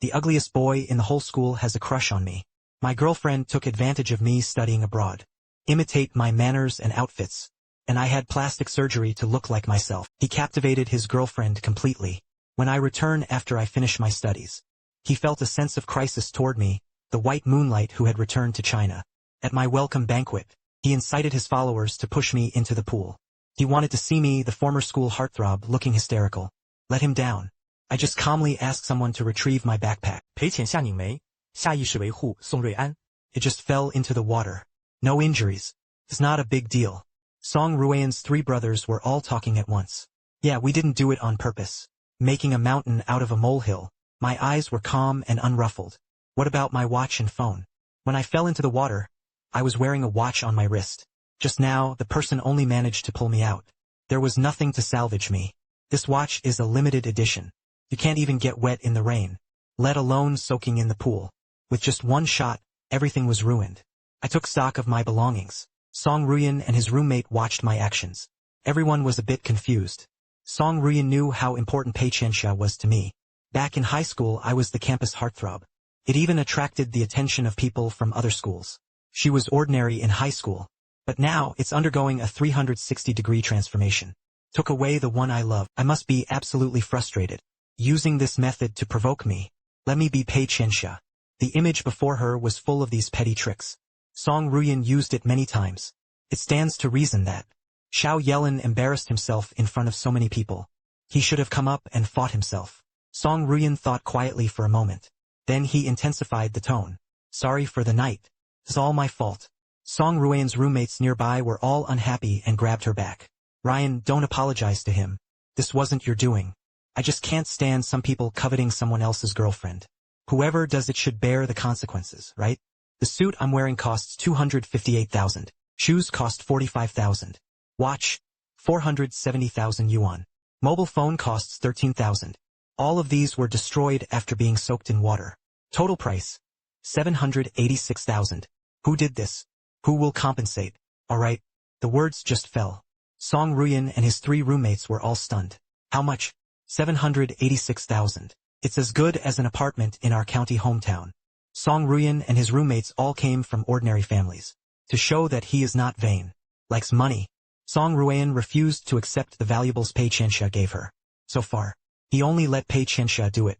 The ugliest boy in the whole school has a crush on me. My girlfriend took advantage of me studying abroad. Imitate my manners and outfits. And I had plastic surgery to look like myself. He captivated his girlfriend completely. When I return after I finish my studies, he felt a sense of crisis toward me, the white moonlight who had returned to China. At my welcome banquet, he incited his followers to push me into the pool. He wanted to see me, the former school heartthrob, looking hysterical. Let him down. I just calmly asked someone to retrieve my backpack. 裴浅夏拧眉，下意识维护宋瑞安。 It just fell into the water. No injuries. It's not a big deal. Song Rui'an's three brothers were all talking at once. Yeah, we didn't do it on purpose. Making a mountain out of a molehill. My eyes were calm and unruffled. What about my watch and phone? When I fell into the water, I was wearing a watch on my wrist. Just now, the person only managed to pull me out. There was nothing to salvage me. This watch is a limited edition. You can't even get wet in the rain, let alone soaking in the pool. With just one shot, everything was ruined. I took stock of my belongings. Song Rui'an and his roommate watched my actions. Everyone was a bit confused. Song Rui'an knew how important Pei Qianxia was to me. Back in high school, I was the campus heartthrob. It even attracted the attention of people from other schools. She was ordinary in high school. But now, it's undergoing a 360-degree transformation. Took away the one I love. I must be absolutely frustrated. Using this method to provoke me. Let me be Pei Qianxia. The image before her was full of these petty tricks. Song Rui'an used it many times. It stands to reason that Xiao Yelin embarrassed himself in front of so many people. He should have come up and fought himself. Song Rui'an thought quietly for a moment. Then he intensified the tone. Sorry for the night. It's all my fault. Song Rui'an's roommates nearby were all unhappy and grabbed her back. Ryan, don't apologize to him. This wasn't your doing. I just can't stand some people coveting someone else's girlfriend. Whoever does it should bear the consequences, right? The suit I'm wearing costs 258,000. Shoes cost 45,000. Watch, 470,000 yuan. Mobile phone costs 13,000. All of these were destroyed after being soaked in water. Total price, 786,000. Who did this? Who will compensate? Alright. The words just fell. Song Rui'an and his three roommates were all stunned. How much? 786,000. It's as good as an apartment in our county hometown. Song Rui'an and his roommates all came from ordinary families. To show that he is not vain, likes money, Song Rui'an refused to accept the valuables Pei Qianxia gave her. So far, he only let Pei Qianxia do it.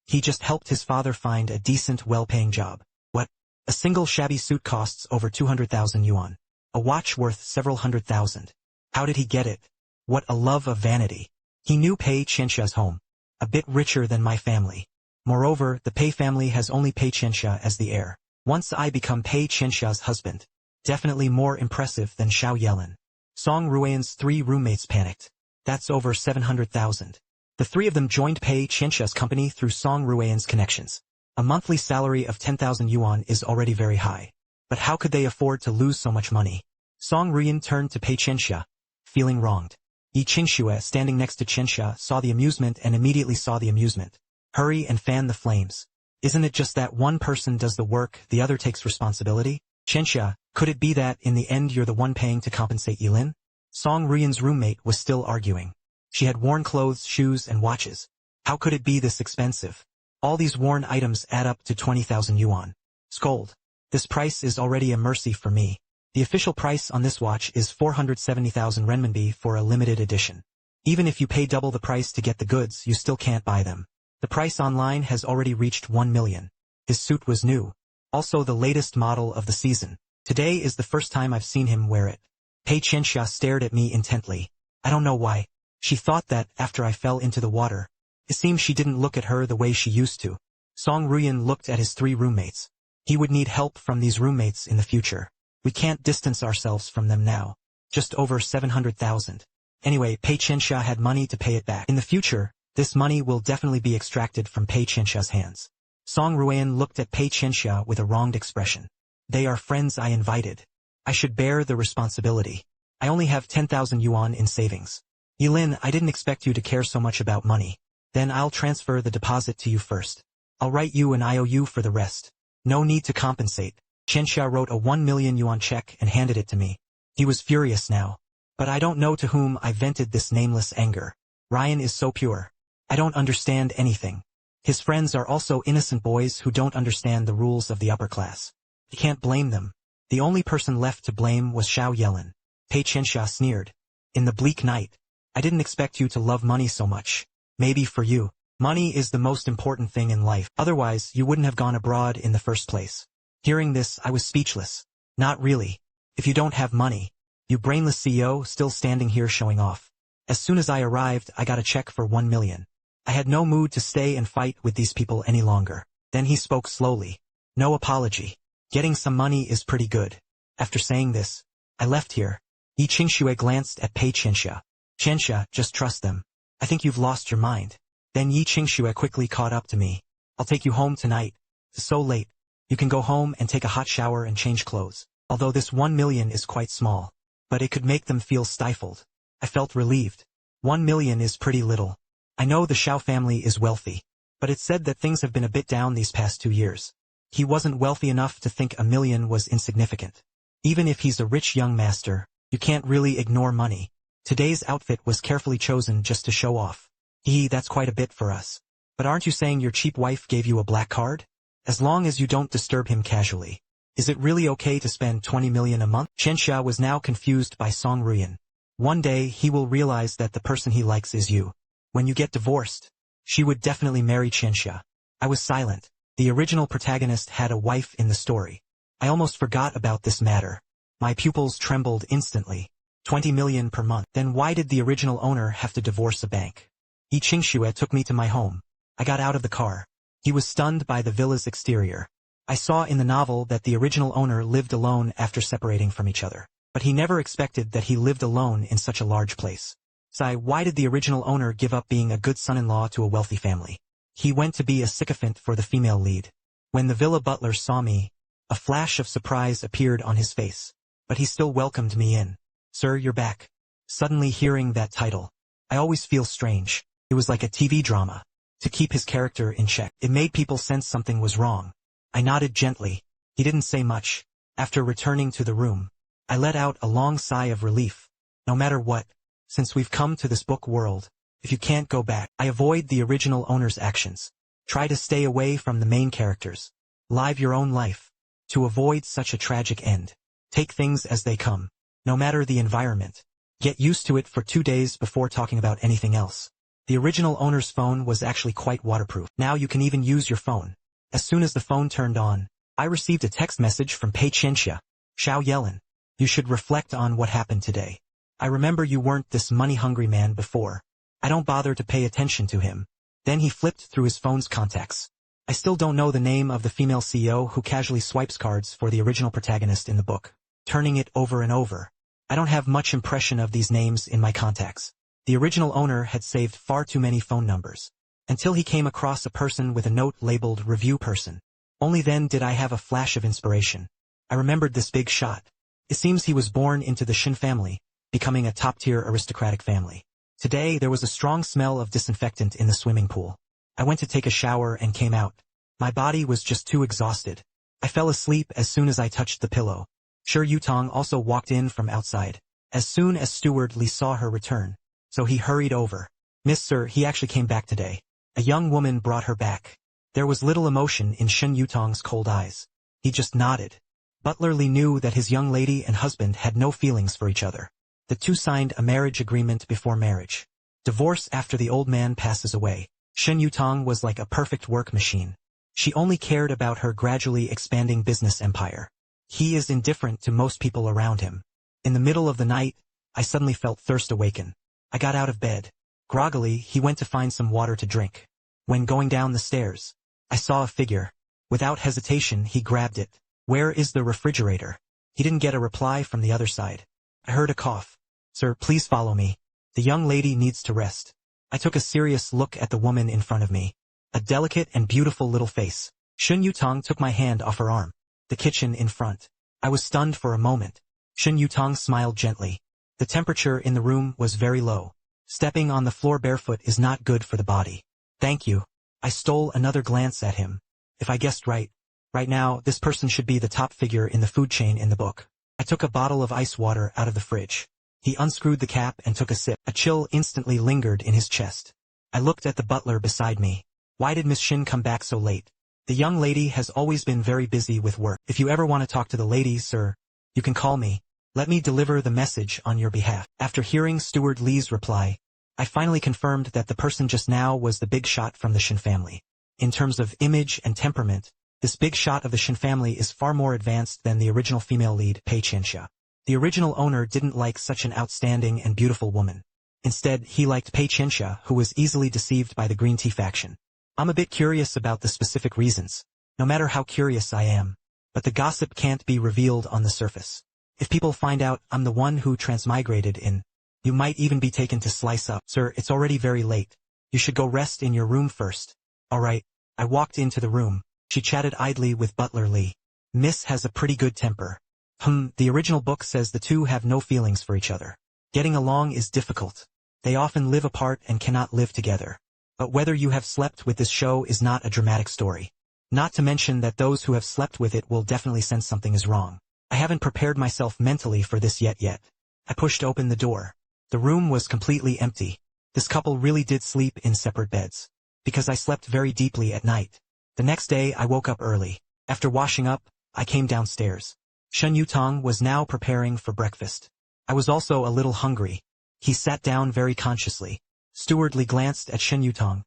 He just helped his father find a decent, well-paying job. What? A single shabby suit costs over 200,000 yuan. A watch worth several hundred thousand. How did he get it? What a love of vanity. He knew Pei Qianxia's home. A bit richer than my family. Moreover, the Pei family has only Pei Qianxia as the heir. Once I become Pei Qianxia's husband, definitely more impressive than Xiao Yelin. Song Rui'an's three roommates panicked. That's over 700,000. The three of them joined Pei Qianxia's company through Song Rui'an's connections. A monthly salary of 10,000 yuan is already very high. But how could they afford to lose so much money? Song Rui'an turned to Pei Qianxia, feeling wronged. Yi Qingxue, standing next to Qianxia, saw the amusement and immediately saw the amusement. Hurry and fan the flames. Isn't it just that one person does the work, the other takes responsibility? Qianxia, could it be that in the end you're the one paying to compensate Yelin? Song Rui'an's roommate was still arguing. She had worn clothes, shoes, and watches. How could it be this expensive? All these worn items add up to 20,000 yuan. Scold. This price is already a mercy for me. The official price on this watch is 470,000 renminbi for a limited edition. Even if you pay double the price to get the goods, you still can't buy them. The price online has already reached 1 million. His suit was new. Also the latest model of the season. Today is the first time I've seen him wear it. Pei Qianxia stared at me intently. I don't know why. She thought that, after I fell into the water, it seemed she didn't look at her the way she used to. Song Rui'an looked at his three roommates. He would need help from these roommates in the future. We can't distance ourselves from them now. Just over 700,000. Anyway, Pei Qianxia had money to pay it back. In the future, this money will definitely be extracted from Pei Qianxia's hands. Song Rui'an looked at Pei Qianxia with a wronged expression. They are friends I invited. I should bear the responsibility. I only have 10,000 yuan in savings. Yelin, I didn't expect you to care so much about money. Then I'll transfer the deposit to you first. I'll write you an IOU for the rest. No need to compensate. Qianxia wrote a 1 million yuan check and handed it to me. He was furious now. But I don't know to whom I vented this nameless anger. Ryan is so pure. I don't understand anything. His friends are also innocent boys who don't understand the rules of the upper class. You can't blame them. The only person left to blame was Xiao Yelin. Pei Qianxia sneered. In the bleak night. I didn't expect you to love money so much. Maybe for you, money is the most important thing in life. Otherwise, you wouldn't have gone abroad in the first place. Hearing this, I was speechless. Not really. If you don't have money, you brainless CEO still standing here showing off. As soon as I arrived, I got a check for 1 million. I had no mood to stay and fight with these people any longer. Then he spoke slowly. No apology. Getting some money is pretty good. After saying this, I left here. Yi Qingxue glanced at Pei Qianxia. Qianxia, just trust them. I think you've lost your mind. Then Yi Qingxue quickly caught up to me. I'll take you home tonight. It's so late. You can go home and take a hot shower and change clothes. Although this 1 million is quite small. But it could make them feel stifled. I felt relieved. 1 million is pretty little. I know the Xiao family is wealthy. But it's said that things have been a bit down these past 2 years. He wasn't wealthy enough to think 1 million was insignificant. Even if he's a rich young master, you can't really ignore money. Today's outfit was carefully chosen just to show off. That's quite a bit for us. But aren't you saying your cheap wife gave you a black card? As long as you don't disturb him casually. Is it really okay to spend 20 million a month? Qianxia was now confused by Song Rui'an. One day he will realize that the person he likes is you. When you get divorced, she would definitely marry Qianxia. I was silent. The original protagonist had a wife in the story. I almost forgot about this matter. My pupils trembled instantly. 20 million per month. Then why did the original owner have to divorce a bank? Yi Qingxue took me to my home. I got out of the car. He was stunned by the villa's exterior. I saw in the novel that the original owner lived alone after separating from each other. But he never expected that he lived alone in such a large place. Why did the original owner give up being a good son-in-law to a wealthy family? He went to be a sycophant for the female lead. When the villa butler saw me, a flash of surprise appeared on his face. But he still welcomed me in. Sir, you're back. Suddenly hearing that title, I always feel strange. It was like a TV drama. To keep his character in check, it made people sense something was wrong. I nodded gently. He didn't say much. After returning to the room, I let out a long sigh of relief. No matter what, since we've come to this book world, if you can't go back, I avoid the original owner's actions. Try to stay away from the main characters. Live your own life. To avoid such a tragic end. Take things as they come. No matter the environment. Get used to it for 2 days before talking about anything else. The original owner's phone was actually quite waterproof. Now you can even use your phone. As soon as the phone turned on, I received a text message from Pei Qianxia. Xiao Yelin. You should reflect on what happened today. I remember you weren't this money-hungry man before. I don't bother to pay attention to him. Then he flipped through his phone's contacts. I still don't know the name of the female CEO who casually swipes cards for the original protagonist in the book, turning it over and over. I don't have much impression of these names in my contacts. The original owner had saved far too many phone numbers. Until he came across a person with a note labeled review person. Only then did I have a flash of inspiration. I remembered this big shot. It seems he was born into the Shen family, becoming a top-tier aristocratic family. Today there was a strong smell of disinfectant in the swimming pool. I went to take a shower and came out. My body was just too exhausted. I fell asleep as soon as I touched the pillow. Shen Yutang also walked in from outside. As soon as Steward Li saw her return, so he hurried over. Miss Sir, he actually came back today. A young woman brought her back. There was little emotion in Shen Yutang's cold eyes. He just nodded. Butler Li knew that his young lady and husband had no feelings for each other. The two signed a marriage agreement before marriage. Divorce after the old man passes away. Shen Yutang was like a perfect work machine. She only cared about her gradually expanding business empire. He is indifferent to most people around him. In the middle of the night, I suddenly felt thirst awaken. I got out of bed. Groggily, he went to find some water to drink. When going down the stairs, I saw a figure. Without hesitation, he grabbed it. Where is the refrigerator? He didn't get a reply from the other side. I heard a cough. Sir, please follow me. The young lady needs to rest. I took a serious look at the woman in front of me. A delicate and beautiful little face. Shen Yutang took my hand off her arm. The kitchen in front. I was stunned for a moment. Shen Yutang smiled gently. The temperature in the room was very low. Stepping on the floor barefoot is not good for the body. Thank you. I stole another glance at him. If I guessed right now, this person should be the top figure in the food chain in the book. I took a bottle of ice water out of the fridge. He unscrewed the cap and took a sip. A chill instantly lingered in his chest. I looked at the butler beside me. Why did Miss Shin come back so late? The young lady has always been very busy with work. If you ever want to talk to the lady, sir, you can call me. Let me deliver the message on your behalf. After hearing Steward Li's reply, I finally confirmed that the person just now was the big shot from the Shen family. In terms of image and temperament, this big shot of the Shen family is far more advanced than the original female lead, Pei Qianxia. The original owner didn't like such an outstanding and beautiful woman. Instead, he liked Pei Qianxia, who was easily deceived by the green tea faction. I'm a bit curious about the specific reasons, no matter how curious I am, but the gossip can't be revealed on the surface. If people find out I'm the one who transmigrated in, you might even be taken to slice up. Sir, it's already very late. You should go rest in your room first. All right. I walked into the room. She chatted idly with Butler Li. Miss has a pretty good temper. The original book says the two have no feelings for each other. Getting along is difficult. They often live apart and cannot live together. But whether you have slept with this show is not a dramatic story. Not to mention that those who have slept with it will definitely sense something is wrong. I haven't prepared myself mentally for this yet. I pushed open the door. The room was completely empty. This couple really did sleep in separate beds. Because I slept very deeply at night. The next day I woke up early. After washing up, I came downstairs. Shen Yutang was now preparing for breakfast. I was also a little hungry. He sat down very consciously. Steward Li glanced at Shen Yutang,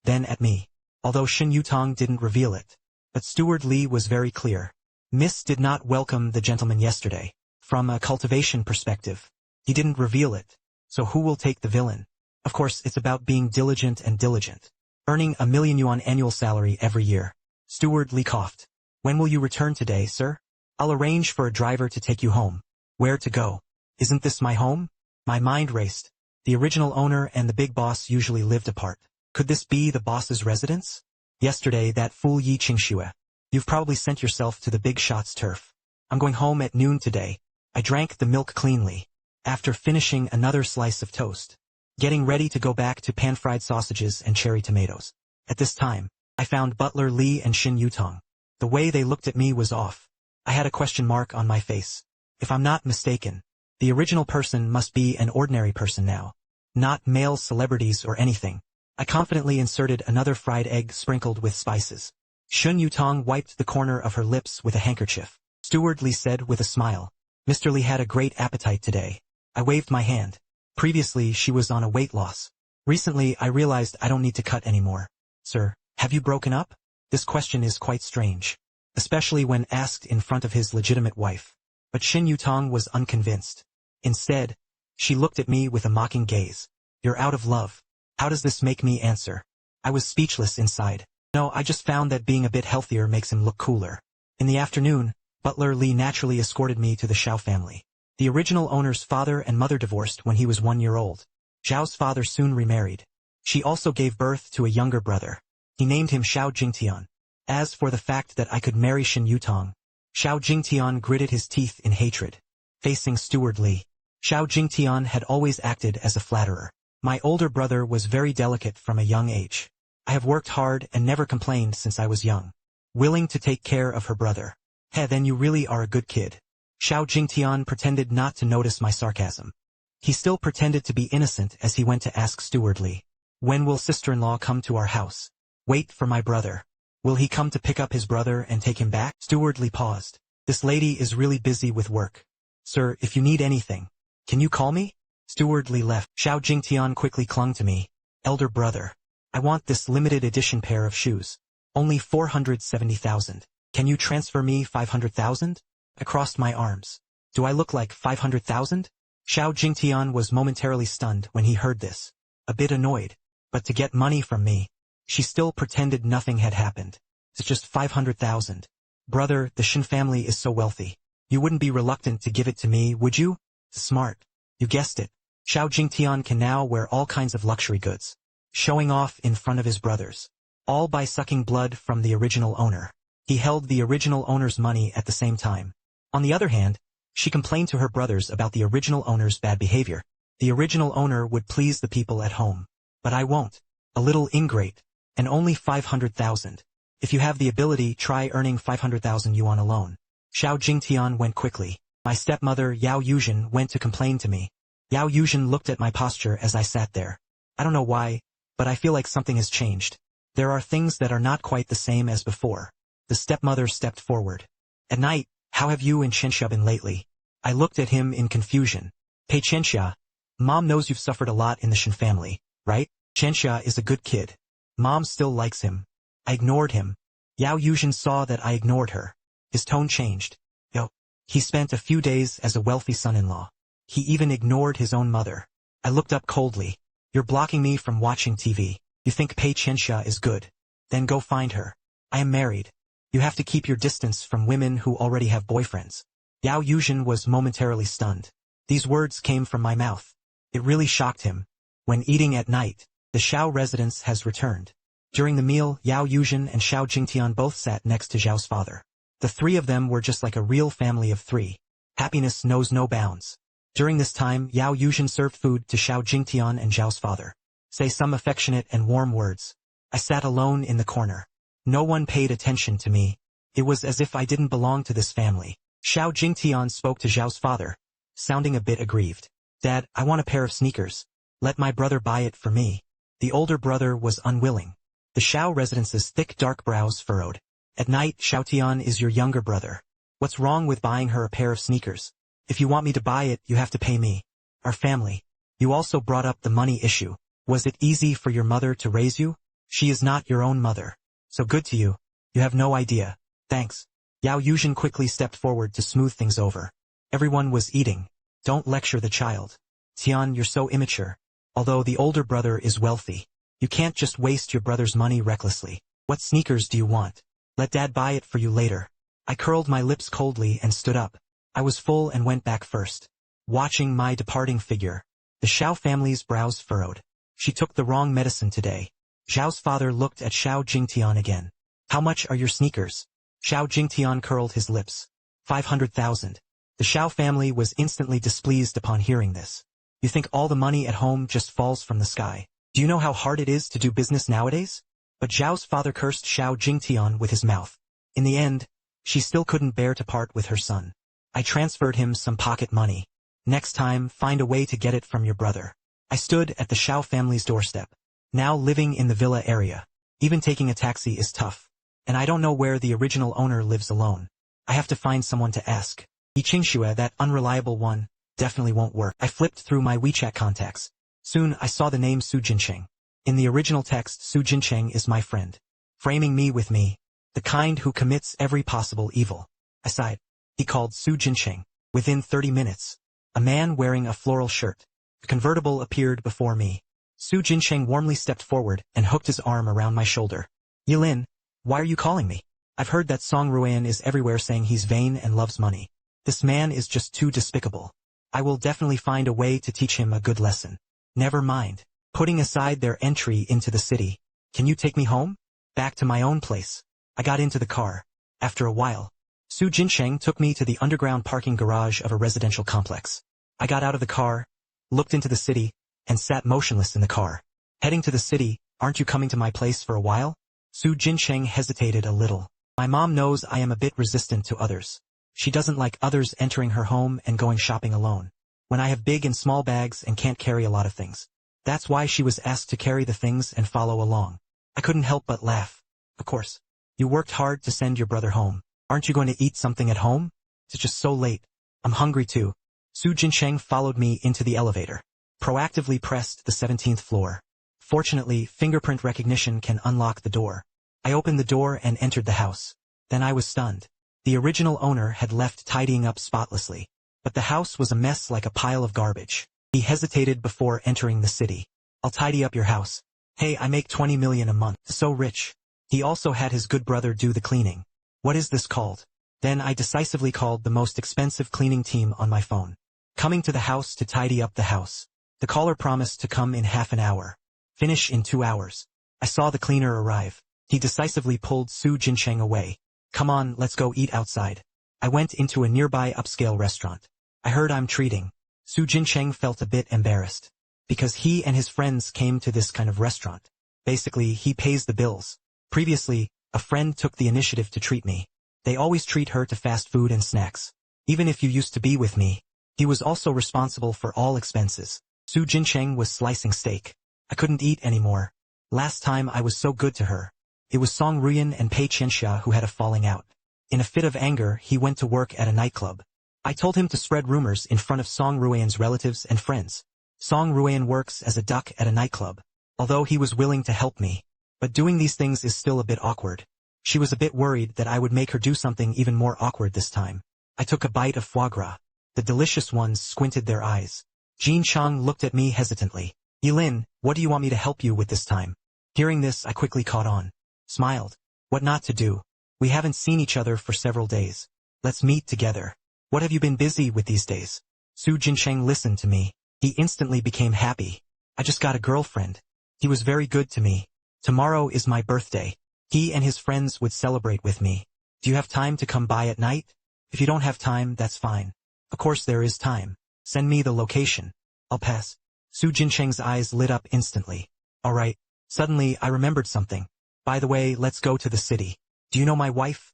then at me. Although Shen Yutang didn't reveal it. But Steward Li was very clear. Miss did not welcome the gentleman yesterday. From a cultivation perspective, he didn't reveal it. So who will take the villain? Of course, it's about being diligent and diligent. Earning a 1,000,000 yuan annual salary every year. Steward Li coughed. When will you return today, sir? I'll arrange for a driver to take you home. Where to go? Isn't this my home? My mind raced. The original owner and the big boss usually lived apart. Could this be the boss's residence? Yesterday, that fool Yi Qingxue. You've probably sent yourself to the big shot's turf. I'm going home at noon today. I drank the milk cleanly. After finishing another slice of toast. Getting ready to go back to pan-fried sausages and cherry tomatoes. At this time, I found Butler Li and Shen Yutang. The way they looked at me was off. I had a question mark on my face. If I'm not mistaken, the original person must be an ordinary person now. Not male celebrities or anything. I confidently inserted another fried egg sprinkled with spices. Shen Yutang wiped the corner of her lips with a handkerchief. Steward Li said with a smile. Mr. Li had a great appetite today. I waved my hand. Previously, she was on a weight loss. Recently, I realized I don't need to cut anymore. Sir, have you broken up? This question is quite strange. Especially when asked in front of his legitimate wife. But Shen Yutang was unconvinced. Instead, she looked at me with a mocking gaze. You're out of love. How does this make me answer? I was speechless inside. No, I just found that being a bit healthier makes him look cooler. In the afternoon, Butler Li naturally escorted me to the Xiao family. The original owner's father and mother divorced when he was 1 year old. Zhao's father soon remarried. She also gave birth to a younger brother. He named him Xiao Jingtian. As for the fact that I could marry Shen Yutang, Xiao Jingtian gritted his teeth in hatred. Facing Steward Li, Xiao Jingtian had always acted as a flatterer. My older brother was very delicate from a young age. I have worked hard and never complained since I was young. Willing to take care of her brother. Hey, then you really are a good kid. Xiao Jingtian pretended not to notice my sarcasm. He still pretended to be innocent as he went to ask Steward Li. When will sister-in-law come to our house? Wait for my brother. Will he come to pick up his brother and take him back? Steward Li paused. This lady is really busy with work. Sir, if you need anything, can you call me? Steward Li left. Xiao Jingtian quickly clung to me. Elder brother. I want this limited edition pair of shoes. Only 470,000. Can you transfer me 500,000? I crossed my arms. Do I look like 500,000? Xiao Jingtian was momentarily stunned when he heard this. A bit annoyed. But to get money from me. She still pretended nothing had happened. It's just 500,000. Brother, the Shen family is so wealthy. You wouldn't be reluctant to give it to me, would you? Smart. You guessed it. Xiao Jingtian can now wear all kinds of luxury goods. Showing off in front of his brothers. All by sucking blood from the original owner. He held the original owner's money at the same time. On the other hand, she complained to her brothers about the original owner's bad behavior. The original owner would please the people at home. But I won't. A little ingrate. And only 500,000. If you have the ability, try earning 500,000 yuan alone. Xiao Jingtian went quickly. My stepmother, Yao Yuzhen, went to complain to me. Yao Yuzhen looked at my posture as I sat there. I don't know why, but I feel like something has changed. There are things that are not quite the same as before. The stepmother stepped forward. At night, how have you and Qianxia been lately? I looked at him in confusion. Pei Qianxia, Mom knows you've suffered a lot in the Shen family, right? Qianxia is a good kid. Mom still likes him. I ignored him. Yao Yuzhen saw that I ignored her. His tone changed. Yo. He spent a few days as a wealthy son-in-law. He even ignored his own mother. I looked up coldly. You're blocking me from watching TV. You think Pei Qianxia is good? Then go find her. I am married. You have to keep your distance from women who already have boyfriends. Yao Yuzhen was momentarily stunned. These words came from my mouth. It really shocked him. When eating at night, the Xiao residence has returned. During the meal, Yao Yuzhen and Xiao Jingtian both sat next to Zhao's father. The three of them were just like a real family of three. Happiness knows no bounds. During this time, Yao Yuzhen served food to Xiao Jingtian and Zhao's father. Say some affectionate and warm words. I sat alone in the corner. No one paid attention to me. It was as if I didn't belong to this family. Xiao Jingtian spoke to Zhao's father, sounding a bit aggrieved. Dad, I want a pair of sneakers. Let my brother buy it for me. The older brother was unwilling. The Xiao residence's thick dark brows furrowed. At night, Xiaotian is your younger brother. What's wrong with buying her a pair of sneakers? If you want me to buy it, you have to pay me. Our family. You also brought up the money issue. Was it easy for your mother to raise you? She is not your own mother. So good to you. You have no idea. Thanks. Yao Yuzhen quickly stepped forward to smooth things over. Everyone was eating. Don't lecture the child. Tian, you're so immature. Although the older brother is wealthy, you can't just waste your brother's money recklessly. What sneakers do you want? Let Dad buy it for you later. I curled my lips coldly and stood up. I was full and went back first. Watching my departing figure, the Xiao family's brows furrowed. She took the wrong medicine today. Zhao's father looked at Xiao Jingtian again. How much are your sneakers? Xiao Jingtian curled his lips. 500,000. The Xiao family was instantly displeased upon hearing this. You think all the money at home just falls from the sky? Do you know how hard it is to do business nowadays? But Zhao's father cursed Xiao Jingtian with his mouth. In the end, she still couldn't bear to part with her son. I transferred him some pocket money. Next time, find a way to get it from your brother. I stood at the Xiao family's doorstep. Now living in the villa area. Even taking a taxi is tough. And I don't know where the original owner lives alone. I have to find someone to ask. Pei Qianxia, that unreliable one, definitely won't work. I flipped through my WeChat contacts. Soon I saw the name Su Jincheng. In the original text, Su Jincheng is my friend. Framing me with me. The kind who commits every possible evil. I sighed. He called Su Jincheng. Within 30 minutes. A man wearing a floral shirt. A convertible appeared before me. Su Jincheng warmly stepped forward and hooked his arm around my shoulder. Yelin, why are you calling me? I've heard that Song Rui'an is everywhere saying he's vain and loves money. This man is just too despicable. I will definitely find a way to teach him a good lesson. Never mind. Putting aside their entry into the city. Can you take me home? Back to my own place. I got into the car. After a while, Su Jincheng took me to the underground parking garage of a residential complex. I got out of the car, looked into the city, and sat motionless in the car. Heading to the city, aren't you coming to my place for a while? Su Jincheng hesitated a little. My mom knows I am a bit resistant to others. She doesn't like others entering her home and going shopping alone. When I have big and small bags and can't carry a lot of things. That's why she was asked to carry the things and follow along. I couldn't help but laugh. Of course. You worked hard to send your brother home. Aren't you going to eat something at home? It's just so late. I'm hungry too. Su Jincheng followed me into the elevator. Proactively pressed the 17th floor. Fortunately, fingerprint recognition can unlock the door. I opened the door and entered the house. Then I was stunned. The original owner had left tidying up spotlessly. But the house was a mess like a pile of garbage. He hesitated before entering the city. I'll tidy up your house. Hey, I make 20 million a month. So rich. He also had his good brother do the cleaning. What is this called? Then I decisively called the most expensive cleaning team on my phone. Coming to the house to tidy up the house. The caller promised to come in half an hour. Finish in 2 hours. I saw the cleaner arrive. He decisively pulled Su Jincheng away. Come on, let's go eat outside. I went into a nearby upscale restaurant. I heard I'm treating. Su Jincheng felt a bit embarrassed. Because he and his friends came to this kind of restaurant. Basically, he pays the bills. Previously, a friend took the initiative to treat me. They always treat her to fast food and snacks. Even if you used to be with me. He was also responsible for all expenses. Su Jincheng was slicing steak. I couldn't eat anymore. Last time I was so good to her. It was Song Rui'an and Pei Qianxia who had a falling out. In a fit of anger, he went to work at a nightclub. I told him to spread rumors in front of Song Rui'an's relatives and friends. Song Rui'an works as a duck at a nightclub. Although he was willing to help me. But doing these things is still a bit awkward. She was a bit worried that I would make her do something even more awkward this time. I took a bite of foie gras. The delicious ones squinted their eyes. Jean Chang looked at me hesitantly. Yelin, what do you want me to help you with this time? Hearing this, I quickly caught on. Smiled. What not to do? We haven't seen each other for several days. Let's meet together. What have you been busy with these days? Su Jincheng listened to me. He instantly became happy. I just got a girlfriend. He was very good to me. Tomorrow is my birthday. He and his friends would celebrate with me. Do you have time to come by at night? If you don't have time, that's fine. Of course there is time. Send me the location. I'll pass. Su Jincheng's eyes lit up instantly. Alright. Suddenly, I remembered something. By the way, let's go to the city. Do you know my wife?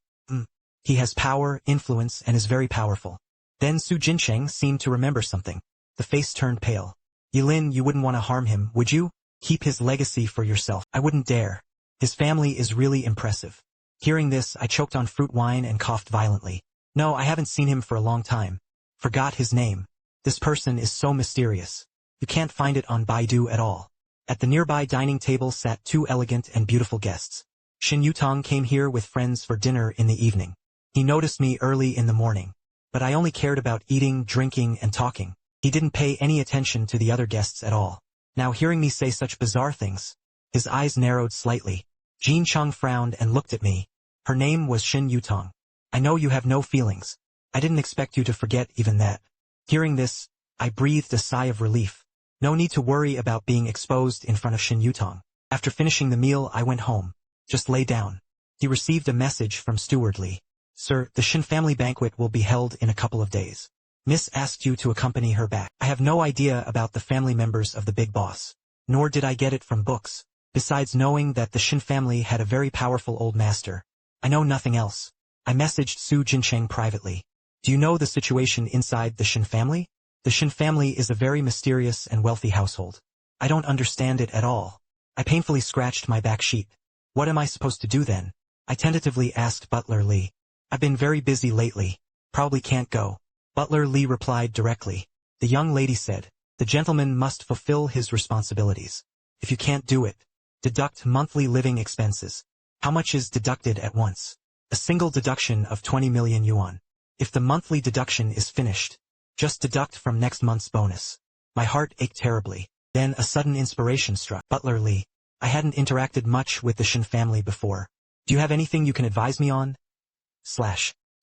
He has power, influence, and is very powerful. Then Su Jincheng seemed to remember something. The face turned pale. Yelin, you wouldn't want to harm him, would you? Keep his legacy for yourself. I wouldn't dare. His family is really impressive. Hearing this, I choked on fruit wine and coughed violently. No, I haven't seen him for a long time. Forgot his name. This person is so mysterious. You can't find it on Baidu at all. At the nearby dining table sat two elegant and beautiful guests. Shen Yutang came here with friends for dinner in the evening. He noticed me early in the morning. But I only cared about eating, drinking, and talking. He didn't pay any attention to the other guests at all. Now hearing me say such bizarre things, his eyes narrowed slightly. Jean Chang frowned and looked at me. Her name was Shen Yutang. I know you have no feelings. I didn't expect you to forget even that. Hearing this, I breathed a sigh of relief. No need to worry about being exposed in front of Shen Yutang. After finishing the meal, I went home. Just lay down. He received a message from Steward Lee. Sir, the Shen family banquet will be held in a couple of days. Miss asked you to accompany her back. I have no idea about the family members of the big boss. Nor did I get it from books. Besides knowing that the Shen family had a very powerful old master. I know nothing else. I messaged Su Jincheng privately. Do you know the situation inside the Shen family? The Shen family is a very mysterious and wealthy household. I don't understand it at all. I painfully scratched my back sheet. What am I supposed to do then? I tentatively asked Butler Lee. I've been very busy lately. Probably can't go. Butler Lee replied directly. The young lady said, the gentleman must fulfill his responsibilities. If you can't do it, deduct monthly living expenses. How much is deducted at once? A single deduction of 20 million yuan. If the monthly deduction is finished, just deduct from next month's bonus. My heart ached terribly. Then a sudden inspiration struck. Butler Lee. I hadn't interacted much with the Shen family before. Do you have anything you can advise me on?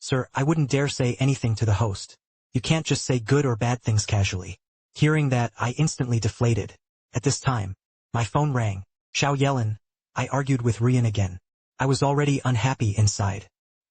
Sir, I wouldn't dare say anything to the host. You can't just say good or bad things casually. Hearing that, I instantly deflated. At this time, my phone rang. Xiao Yelin. I argued with Rui'an again. I was already unhappy inside.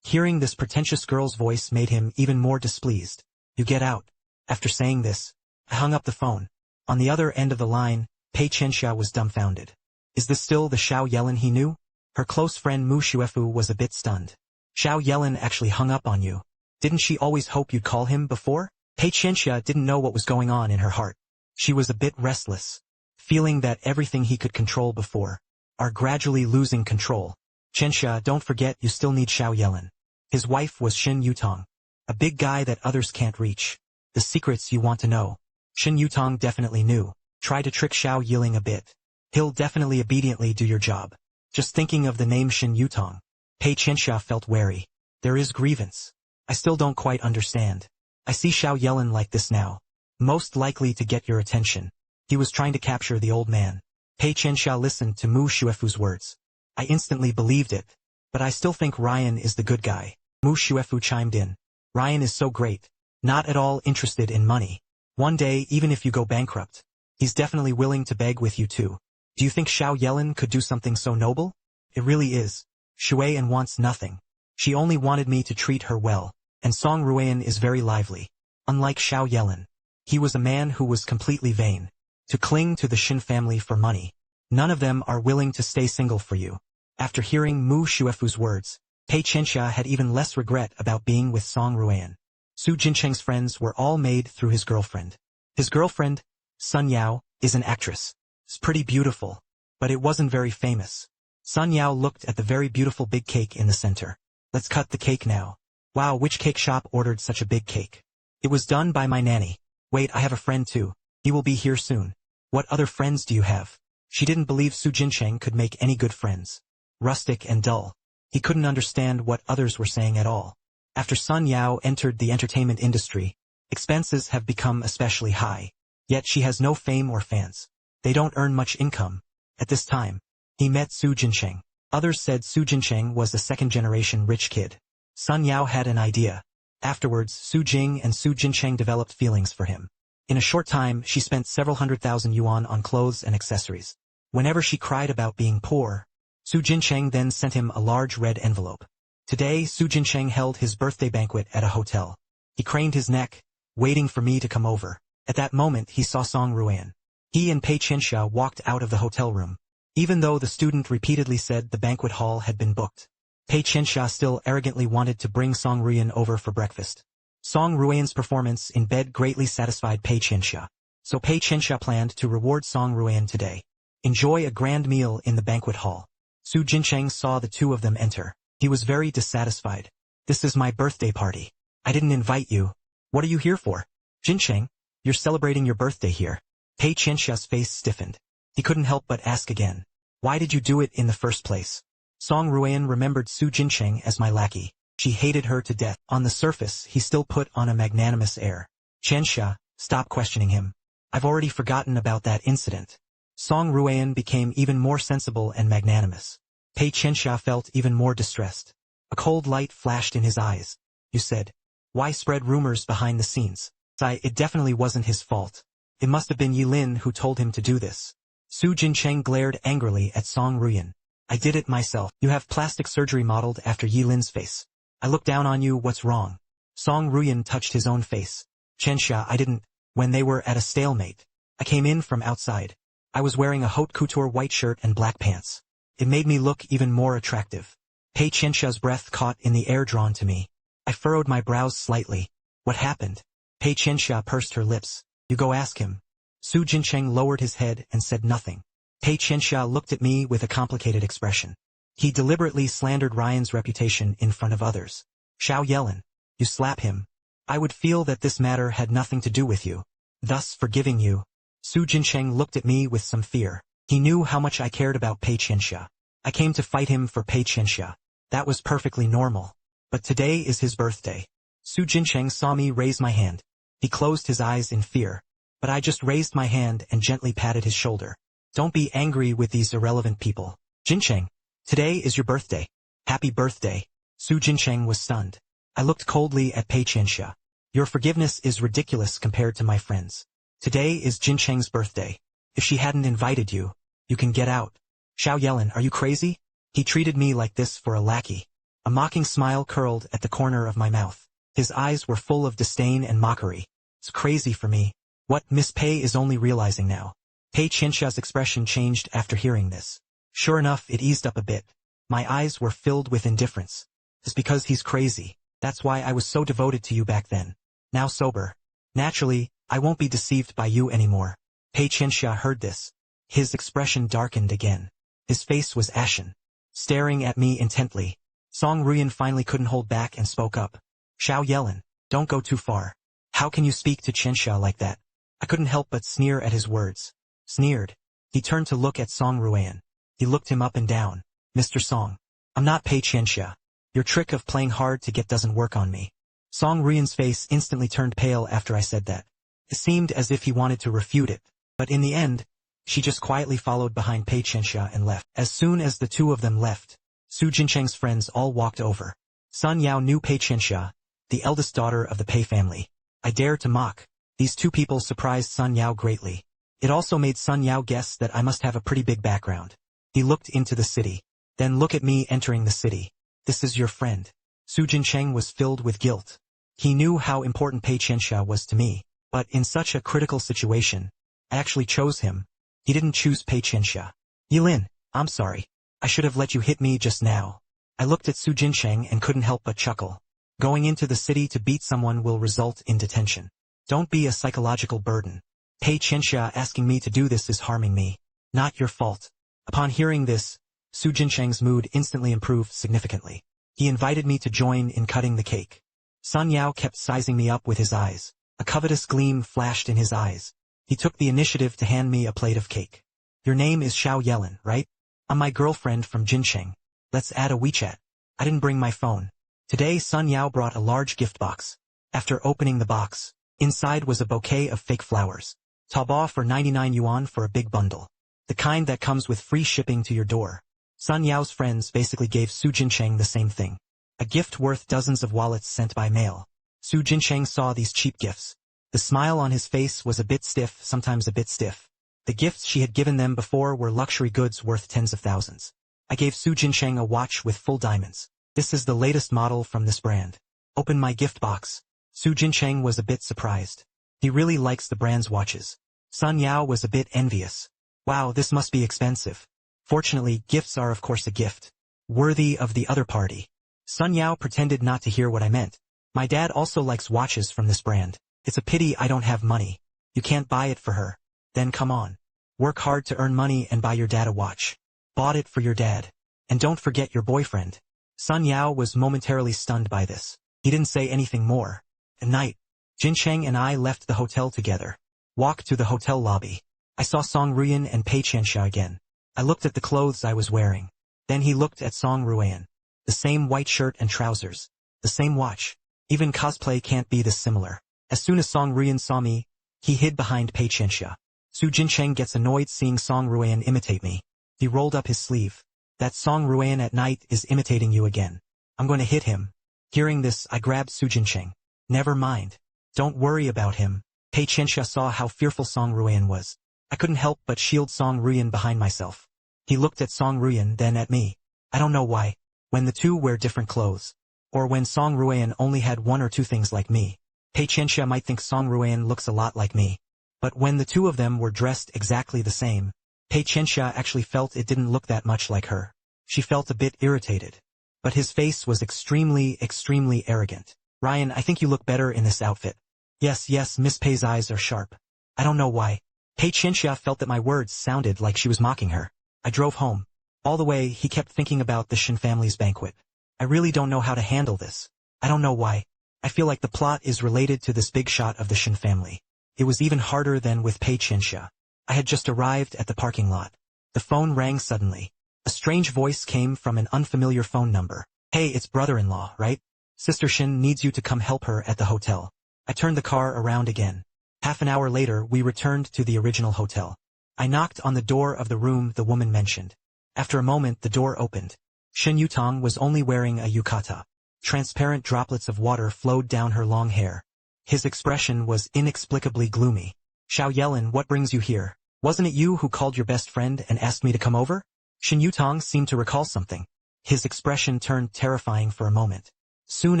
Hearing this pretentious girl's voice made him even more displeased. You get out. After saying this, I hung up the phone. On the other end of the line, Pei Qianxia was dumbfounded. Is this still the Xiao Yelin he knew? Her close friend Mu Xuefu was a bit stunned. Xiao Yelin actually hung up on you. Didn't she always hope you'd call him before? Pei Qianxia didn't know what was going on in her heart. She was a bit restless, feeling that everything he could control before are gradually losing control. Qianxia, don't forget you still need Xiao Yelin. His wife was Shen Yutang, a big guy that others can't reach. The secrets you want to know. Shen Yutang definitely knew. Try to trick Xiao Yilin a bit. He'll definitely obediently do your job. Just thinking of the name Shen Yutang, Pei Qianxia felt wary. There is grievance. I still don't quite understand. I see Xiao Yelin like this now. Most likely to get your attention. He was trying to capture the old man. Pei Qianxia listened to Mu Xuefu's words. I instantly believed it. But I still think Ryan is the good guy. Mu Xuefu chimed in. Ryan is so great. Not at all interested in money. One day, even if you go bankrupt, he's definitely willing to beg with you too. Do you think Xiao Yelin could do something so noble? It really is. Shuian wants nothing. She only wanted me to treat her well. And Song Rui'an is very lively. Unlike Xiao Yelin, he was a man who was completely vain. To cling to the Shen family for money. None of them are willing to stay single for you. After hearing Mu Xuefu's words, Pei Qianxia had even less regret about being with Song Rui'an. Su Jincheng's friends were all made through his girlfriend. His girlfriend, Sun Yao, is an actress. It's pretty beautiful, but it wasn't very famous. Sun Yao looked at the very beautiful big cake in the center. Let's cut the cake now. Wow, which cake shop ordered such a big cake? It was done by my nanny. Wait, I have a friend too. He will be here soon. What other friends do you have? She didn't believe Su Jincheng could make any good friends. Rustic and dull. He couldn't understand what others were saying at all. After Sun Yao entered the entertainment industry, expenses have become especially high. Yet she has no fame or fans. They don't earn much income. At this time, he met Su Jincheng. Others said Su Jincheng was a second-generation rich kid. Sun Yao had an idea. Afterwards, Su Jing and Su Jincheng developed feelings for him. In a short time, she spent several 100,000 yuan on clothes and accessories. Whenever she cried about being poor, Su Jincheng then sent him a large red envelope. Today, Su Jincheng held his birthday banquet at a hotel. He craned his neck, waiting for me to come over. At that moment, he saw Song Rui'an. He and Pei Qianxia walked out of the hotel room. Even though the student repeatedly said the banquet hall had been booked, Pei Qianxia still arrogantly wanted to bring Song Rui'an over for breakfast. Song Rui'an's performance in bed greatly satisfied Pei Qianxia. So Pei Qianxia planned to reward Song Rui'an today. Enjoy a grand meal in the banquet hall. Su Jincheng saw the two of them enter. He was very dissatisfied. This is my birthday party. I didn't invite you. What are you here for? Jincheng, you're celebrating your birthday here. Pei Qianxia's face stiffened. He couldn't help but ask again. Why did you do it in the first place? Song Rui'an remembered Su Jincheng as my lackey. She hated her to death. On the surface, he still put on a magnanimous air. Qianxia, stop questioning him. I've already forgotten about that incident. Song Rui'an became even more sensible and magnanimous. Pei Qianxia felt even more distressed. A cold light flashed in his eyes. You said, why spread rumors behind the scenes? It definitely wasn't his fault. It must have been Yelin who told him to do this. Su Jincheng glared angrily at Song Rui'an. I did it myself. You have plastic surgery modeled after Yelin's face. I look down on you, what's wrong? Song Rui'an touched his own face. Qianxia, I didn't. When they were at a stalemate, I came in from outside. I was wearing a haute couture white shirt and black pants. It made me look even more attractive. Pei Qianxia's breath caught in the air drawn to me. I furrowed my brows slightly. What happened? Pei Qianxia pursed her lips. You go ask him. Su Jincheng lowered his head and said nothing. Pei Qianxia looked at me with a complicated expression. He deliberately slandered Rui'an's reputation in front of others. Xiao Yelin, you slap him. I would feel that this matter had nothing to do with you, thus forgiving you. Su Jincheng looked at me with some fear. He knew how much I cared about Pei Qianxia. I came to fight him for Pei Qianxia. That was perfectly normal. But today is his birthday. Su Jincheng saw me raise my hand. He closed his eyes in fear. But I just raised my hand and gently patted his shoulder. Don't be angry with these irrelevant people. Jincheng, today is your birthday. Happy birthday. Su Jincheng was stunned. I looked coldly at Pei Qianxia. Your forgiveness is ridiculous compared to my friends. Today is Jincheng's birthday. If she hadn't invited you, you can get out. Xiao Yelin, are you crazy? He treated me like this for a lackey. A mocking smile curled at the corner of my mouth. His eyes were full of disdain and mockery. It's crazy for me. What Miss Pei is only realizing now. Pei Qianxia's expression changed after hearing this. Sure enough, it eased up a bit. My eyes were filled with indifference. It's because he's crazy. That's why I was so devoted to you back then. Now sober. Naturally, I won't be deceived by you anymore. Pei Qianxia heard this. His expression darkened again. His face was ashen. Staring at me intently, Song Rui'an finally couldn't hold back and spoke up. Xiao Yelin, don't go too far. How can you speak to Qianxia like that? I couldn't help but sneer at his words. Sneered. He turned to look at Song Rui'an. He looked him up and down. Mr. Song, I'm not Pei Qianxia. Your trick of playing hard to get doesn't work on me. Song Rui'an's face instantly turned pale after I said that. It seemed as if he wanted to refute it, but in the end, she just quietly followed behind Pei Qianxia and left. As soon as the two of them left, Su Jincheng's friends all walked over. Sun Yao knew Pei Qianxia, the eldest daughter of the Pei family. I dared to mock. These two people surprised Sun Yao greatly. It also made Sun Yao guess that I must have a pretty big background. He looked into the city. Then look at me entering the city. This is your friend. Su Jincheng was filled with guilt. He knew how important Pei Qianxia was to me, but in such a critical situation, I actually chose him. He didn't choose Pei Qianxia. Yelin, I'm sorry. I should have let you hit me just now. I looked at Su Jincheng and couldn't help but chuckle. Going into the city to beat someone will result in detention. Don't be a psychological burden. Pei Qianxia asking me to do this is harming me. Not your fault. Upon hearing this, Su Jincheng's mood instantly improved significantly. He invited me to join in cutting the cake. Sun Yao kept sizing me up with his eyes. A covetous gleam flashed in his eyes. He took the initiative to hand me a plate of cake. Your name is Xiao Yelin, right? I'm my girlfriend from Jincheng. Let's add a WeChat. I didn't bring my phone. Today Sun Yao brought a large gift box. After opening the box, inside was a bouquet of fake flowers. Taobao for 99 yuan for a big bundle. The kind that comes with free shipping to your door. Sun Yao's friends basically gave Su Jincheng the same thing. A gift worth dozens of wallets sent by mail. Su Jincheng saw these cheap gifts. The smile on his face was a bit stiff, sometimes a bit stiff. The gifts she had given them before were luxury goods worth tens of thousands. I gave Su Jincheng a watch with full diamonds. This is the latest model from this brand. Open my gift box. Su Jincheng was a bit surprised. He really likes the brand's watches. Sun Yao was a bit envious. Wow, this must be expensive. Fortunately, gifts are of course a gift. Worthy of the other party. Sun Yao pretended not to hear what I meant. My dad also likes watches from this brand. It's a pity I don't have money. You can't buy it for her. Then come on. Work hard to earn money and buy your dad a watch. Bought it for your dad. And don't forget your boyfriend. Sun Yao was momentarily stunned by this. He didn't say anything more. At night, Jincheng and I left the hotel together. Walked to the hotel lobby. I saw Song Rui'an and Pei Qianxia again. I looked at the clothes I was wearing. Then he looked at Song Rui'an. The same white shirt and trousers. The same watch. Even cosplay can't be this similar. As soon as Song Rui'an saw me, he hid behind Pei Qianxia. Su Jincheng gets annoyed seeing Song Rui'an imitate me. He rolled up his sleeve. That Song Rui'an at night is imitating you again. I'm going to hit him. Hearing this, I grabbed Su Jincheng. Never mind. Don't worry about him. Pei Qianxia saw how fearful Song Rui'an was. I couldn't help but shield Song Rui'an behind myself. He looked at Song Rui'an, then at me. I don't know why. When the two wear different clothes. Or when Song Rui'an only had one or two things like me. Pei Qianxia might think Song Rui'an looks a lot like me. But when the two of them were dressed exactly the same, Pei Qianxia actually felt it didn't look that much like her. She felt a bit irritated. But his face was extremely arrogant. Ryan, I think you look better in this outfit. Yes, Miss Pei's eyes are sharp. I don't know why. Pei Qianxia felt that my words sounded like she was mocking her. I drove home. All the way, he kept thinking about the Shen family's banquet. I really don't know how to handle this. I don't know why. I feel like the plot is related to this big shot of the Shen family. It was even harder than with Pei Qianxia. I had just arrived at the parking lot. The phone rang suddenly. A strange voice came from an unfamiliar phone number. Hey, it's brother-in-law, right? Sister Shen needs you to come help her at the hotel. I turned the car around again. Half an hour later, we returned to the original hotel. I knocked on the door of the room the woman mentioned. After a moment, the door opened. Shen Yutang was only wearing a yukata. Transparent droplets of water flowed down her long hair. His expression was inexplicably gloomy. Xiao Yelin, what brings you here? Wasn't it you who called your best friend and asked me to come over? Shen Yutang seemed to recall something. His expression turned terrifying for a moment. Soon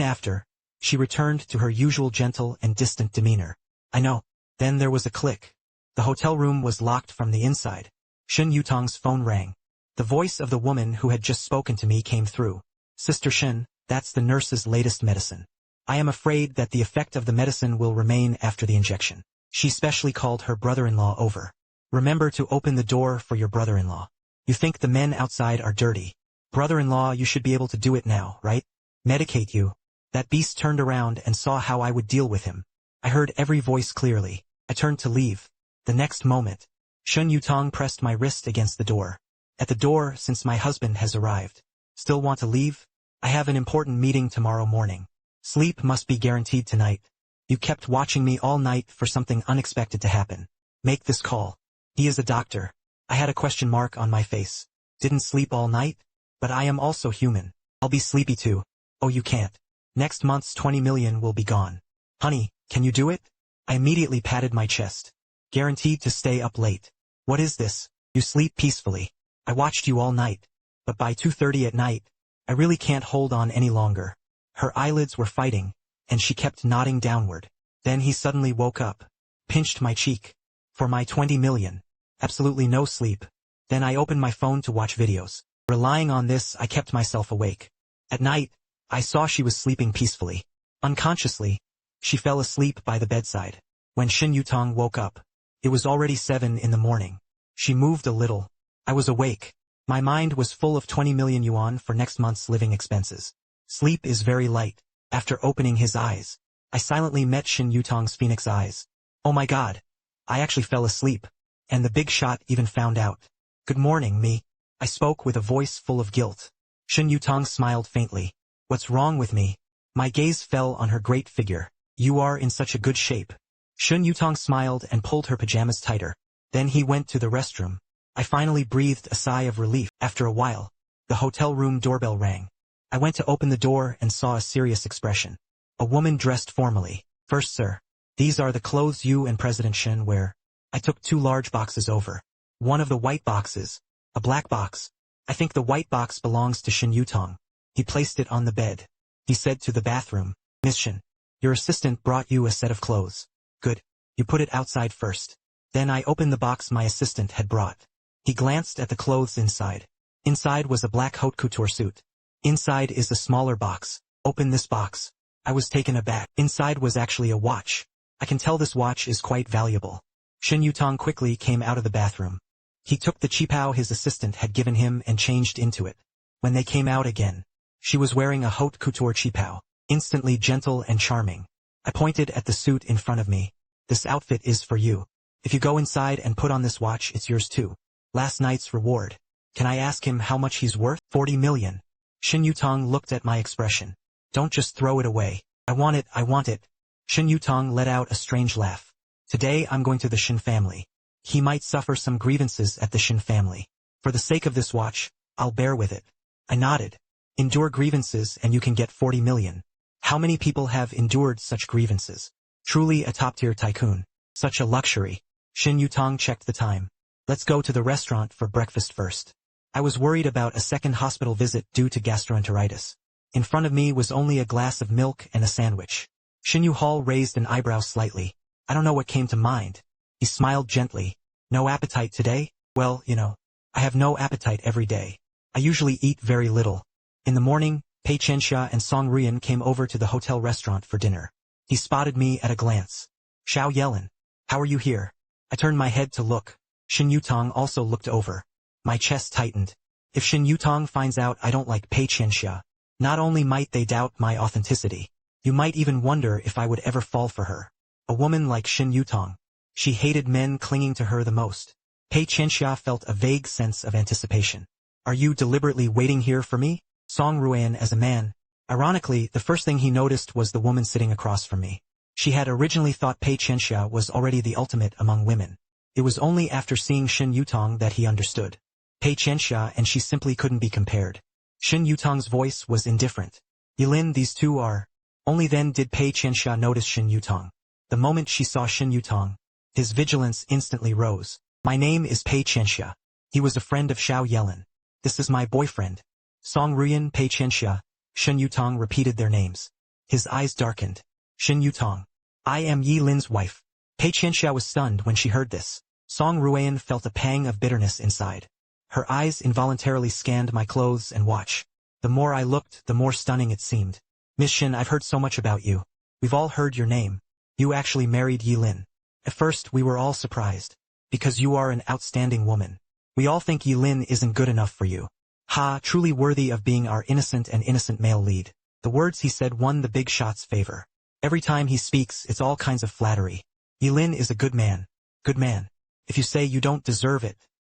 after, she returned to her usual gentle and distant demeanor. I know. Then there was a click. The hotel room was locked from the inside. Shen Yutang's phone rang. The voice of the woman who had just spoken to me came through. Sister Shen, that's the nurse's latest medicine. I am afraid that the effect of the medicine will remain after the injection. She specially called her brother-in-law over. Remember to open the door for your brother-in-law. You think the men outside are dirty. Brother-in-law, you should be able to do it now, right? Medicate you. That beast turned around and saw how I would deal with him. I heard every voice clearly. I turned to leave. The next moment, Shen Yutang pressed my wrist against the door. At the door, since my husband has arrived. Still want to leave? I have an important meeting tomorrow morning. Sleep must be guaranteed tonight. You kept watching me all night for something unexpected to happen. Make this call. He is a doctor. I had a question mark on my face. Didn't sleep all night? But I am also human. I'll be sleepy too. Oh, you can't. Next month's 20 million will be gone. Honey, can you do it? I immediately patted my chest. Guaranteed to stay up late. What is this? You sleep peacefully. I watched you all night. But by 2:30 at night, I really can't hold on any longer. Her eyelids were fighting, and she kept nodding downward. Then he suddenly woke up. Pinched my cheek. For my 20 million. Absolutely no sleep. Then I opened my phone to watch videos. Relying on this, I kept myself awake. At night, I saw she was sleeping peacefully. Unconsciously, she fell asleep by the bedside. When Shen Yutang woke up, it was already 7 in the morning. She moved a little. I was awake. My mind was full of 20 million yuan for next month's living expenses. Sleep is very light. After opening his eyes, I silently met Shen Yutang's phoenix eyes. Oh my god. I actually fell asleep. And the big shot even found out. Good morning, me. I spoke with a voice full of guilt. Shen Yutang smiled faintly. What's wrong with me? My gaze fell on her great figure. You are in such a good shape. Shen Yutang smiled and pulled her pajamas tighter. Then he went to the restroom. I finally breathed a sigh of relief. After a while, the hotel room doorbell rang. I went to open the door and saw a serious expression. A woman dressed formally. First, sir. These are the clothes you and President Shen wear. I took 2 large boxes over. One of the white boxes. A black box. I think the white box belongs to Shen Yutang. He placed it on the bed. He said to the bathroom, Miss Shen, your assistant brought you a set of clothes. Good. You put it outside first. Then I opened the box my assistant had brought. He glanced at the clothes inside. Inside was a black haute couture suit. Inside is a smaller box. Open this box. I was taken aback. Inside was actually a watch. I can tell this watch is quite valuable. Shen Yutang quickly came out of the bathroom. He took the qipao his assistant had given him and changed into it. When they came out again, she was wearing a haute couture qipao, instantly gentle and charming. I pointed at the suit in front of me. This outfit is for you. If you go inside and put on this watch, it's yours too. Last night's reward. Can I ask him how much he's worth? 40 million. Shen Yutang looked at my expression. Don't just throw it away. I want it, I want it. Shen Yutang let out a strange laugh. Today I'm going to the Shen family. He might suffer some grievances at the Shen family. For the sake of this watch, I'll bear with it. I nodded. Endure grievances and you can get 40 million. How many people have endured such grievances? Truly a top-tier tycoon. Such a luxury. Shen Yutang checked the time. Let's go to the restaurant for breakfast first. I was worried about a second hospital visit due to gastroenteritis. In front of me was only a glass of milk and a sandwich. Shen Yuhal raised an eyebrow slightly. I don't know what came to mind. He smiled gently. No appetite today? Well, I have no appetite every day. I usually eat very little. In the morning, Pei Qianxia and Song Rui'an came over to the hotel restaurant for dinner. He spotted me at a glance. Xiao Yelin. How are you here? I turned my head to look. Shen Yutang also looked over. My chest tightened. If Shen Yutang finds out I don't like Pei Qianxia, not only might they doubt my authenticity, you might even wonder if I would ever fall for her. A woman like Shen Yutang. She hated men clinging to her the most. Pei Qianxia felt a vague sense of anticipation. Are you deliberately waiting here for me? Song Rui'an as a man. Ironically, the first thing he noticed was the woman sitting across from me. She had originally thought Pei Qianxia was already the ultimate among women. It was only after seeing Shen Yutang that he understood. Pei Qianxia and she simply couldn't be compared. Shen Yutang's voice was indifferent. Yelin, these two are. Only then did Pei Qianxia notice Shen Yutang. The moment she saw Shen Yutang, his vigilance instantly rose. My name is Pei Qianxia. He was a friend of Xiao Yelin. This is my boyfriend. Song Rui'an, Pei Qianxia. Shen Yutang repeated their names. His eyes darkened. Shen Yutang. I am Yelin's wife. Pei Qianxia was stunned when she heard this. Song Rui'an felt a pang of bitterness inside. Her eyes involuntarily scanned my clothes and watch. The more I looked, the more stunning it seemed. Miss Shen, I've heard so much about you. We've all heard your name. You actually married Yelin. At first, we were all surprised. Because you are an outstanding woman. We all think Yelin isn't good enough for you. Ha, truly worthy of being our innocent and innocent male lead. The words he said won the big shot's favor. Every time he speaks, it's all kinds of flattery. Yelin is a good man. Good man. If you say you don't deserve it,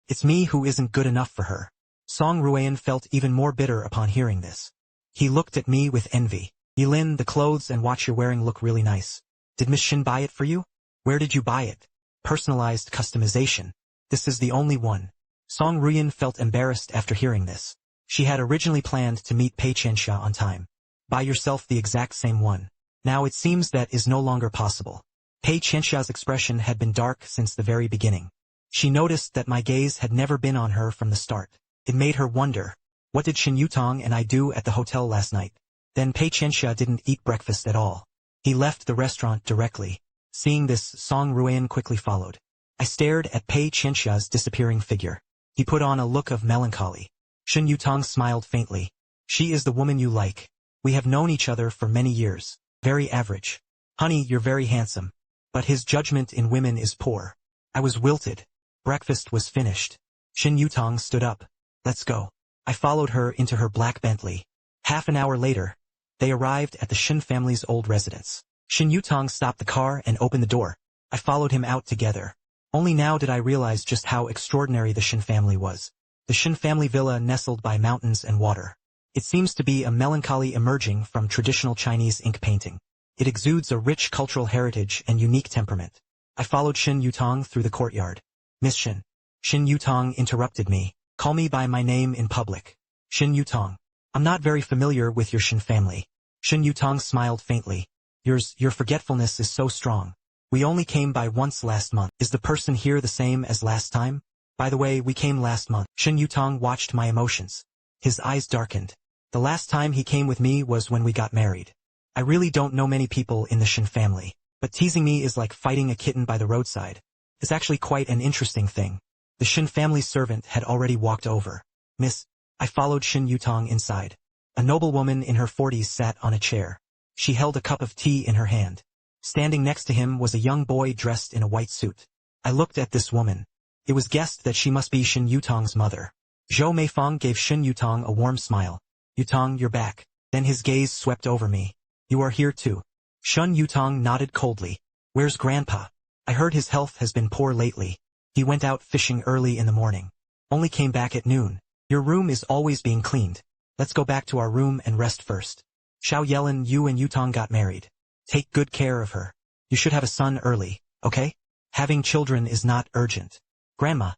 it's me who isn't good enough for her. Song Rui'an felt even more bitter upon hearing this. He looked at me with envy. Yelin, the clothes and watch you're wearing look really nice. Did Miss Shin buy it for you? Where did you buy it? Personalized customization. This is the only one. Song Rui'an felt embarrassed after hearing this. She had originally planned to meet Pei Qianxia on time. Buy yourself the exact same one. Now it seems that is no longer possible. Pei Qianxia's expression had been dark since the very beginning. She noticed that my gaze had never been on her from the start. It made her wonder, what did Shen Yutang and I do at the hotel last night? Then Pei Qianxia didn't eat breakfast at all. He left the restaurant directly. Seeing this, Song Rui'an quickly followed. I stared at Pei Qianxia's disappearing figure. He put on a look of melancholy. Shen Yutang smiled faintly. She is the woman you like. We have known each other for many years. Very average. Honey, you're very handsome. But his judgment in women is poor. I was wilted. Breakfast was finished. Shen Yutang stood up. Let's go. I followed her into her black Bentley. Half an hour later, they arrived at the Shen family's old residence. Shen Yutang stopped the car and opened the door. I followed him out together. Only now did I realize just how extraordinary the Shen family was. The Shen family villa nestled by mountains and water. It seems to be a melancholy emerging from traditional Chinese ink painting. It exudes a rich cultural heritage and unique temperament. I followed Shen Yutang through the courtyard. Miss Shen. Shen Yutang interrupted me. Call me by my name in public. Shen Yutang. I'm not very familiar with your Shen family. Shen Yutang smiled faintly. Your forgetfulness is so strong. We only came by once last month. Is the person here the same as last time? By the way, we came last month. Shen Yutang watched my emotions. His eyes darkened. The last time he came with me was when we got married. I really don't know many people in the Shen family, but teasing me is like fighting a kitten by the roadside. It's actually quite an interesting thing. The Shen family's servant had already walked over. Miss, I followed Shen Yutang inside. A noblewoman in her 40s sat on a chair. She held a cup of tea in her hand. Standing next to him was a young boy dressed in a white suit. I looked at this woman. It was guessed that she must be Shen Yutang's mother. Zhou Meifeng gave Shen Yutang a warm smile. Yutang, you're back. Then his gaze swept over me. You are here too. Shen Yutang nodded coldly. Where's Grandpa? I heard his health has been poor lately. He went out fishing early in the morning. Only came back at noon. Your room is always being cleaned. Let's go back to our room and rest first. Xiao Yelin, you and Yutang got married. Take good care of her. You should have a son early, okay? Having children is not urgent. Grandma,